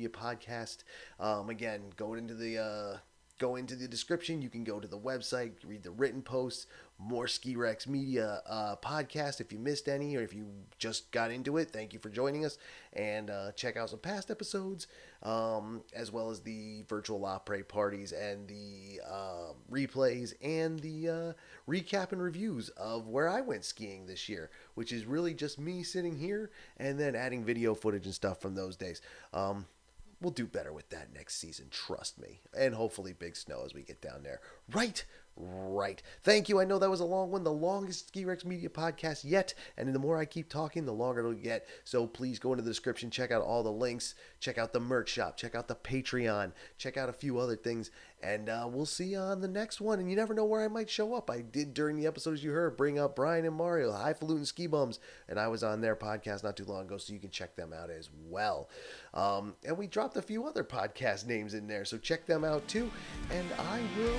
podcast. Again, go into the description. You can go to the website, read the written posts, more Ski Rex Media podcast. If you missed any or if you just got into it, thank you for joining us. And check out some past episodes, as well as the virtual après parties and the replays and the recap and reviews of where I went skiing this year, which is really just me sitting here and then adding video footage and stuff from those days. We'll do better with that next season, trust me. And hopefully big snow as we get down there. Right. Thank you. I know that was a long one, the longest Ski Rex Media podcast yet. And the more I keep talking, the longer it'll get. So please go into the description, check out all the links, check out the merch shop, check out the Patreon, check out a few other things. And we'll see you on the next one. And you never know where I might show up. I did during the episodes you heard bring up Brian and Mario, Highfalutin Ski Bums. And I was on their podcast not too long ago, so you can check them out as well. And we dropped a few other podcast names in there, so check them out too. And I will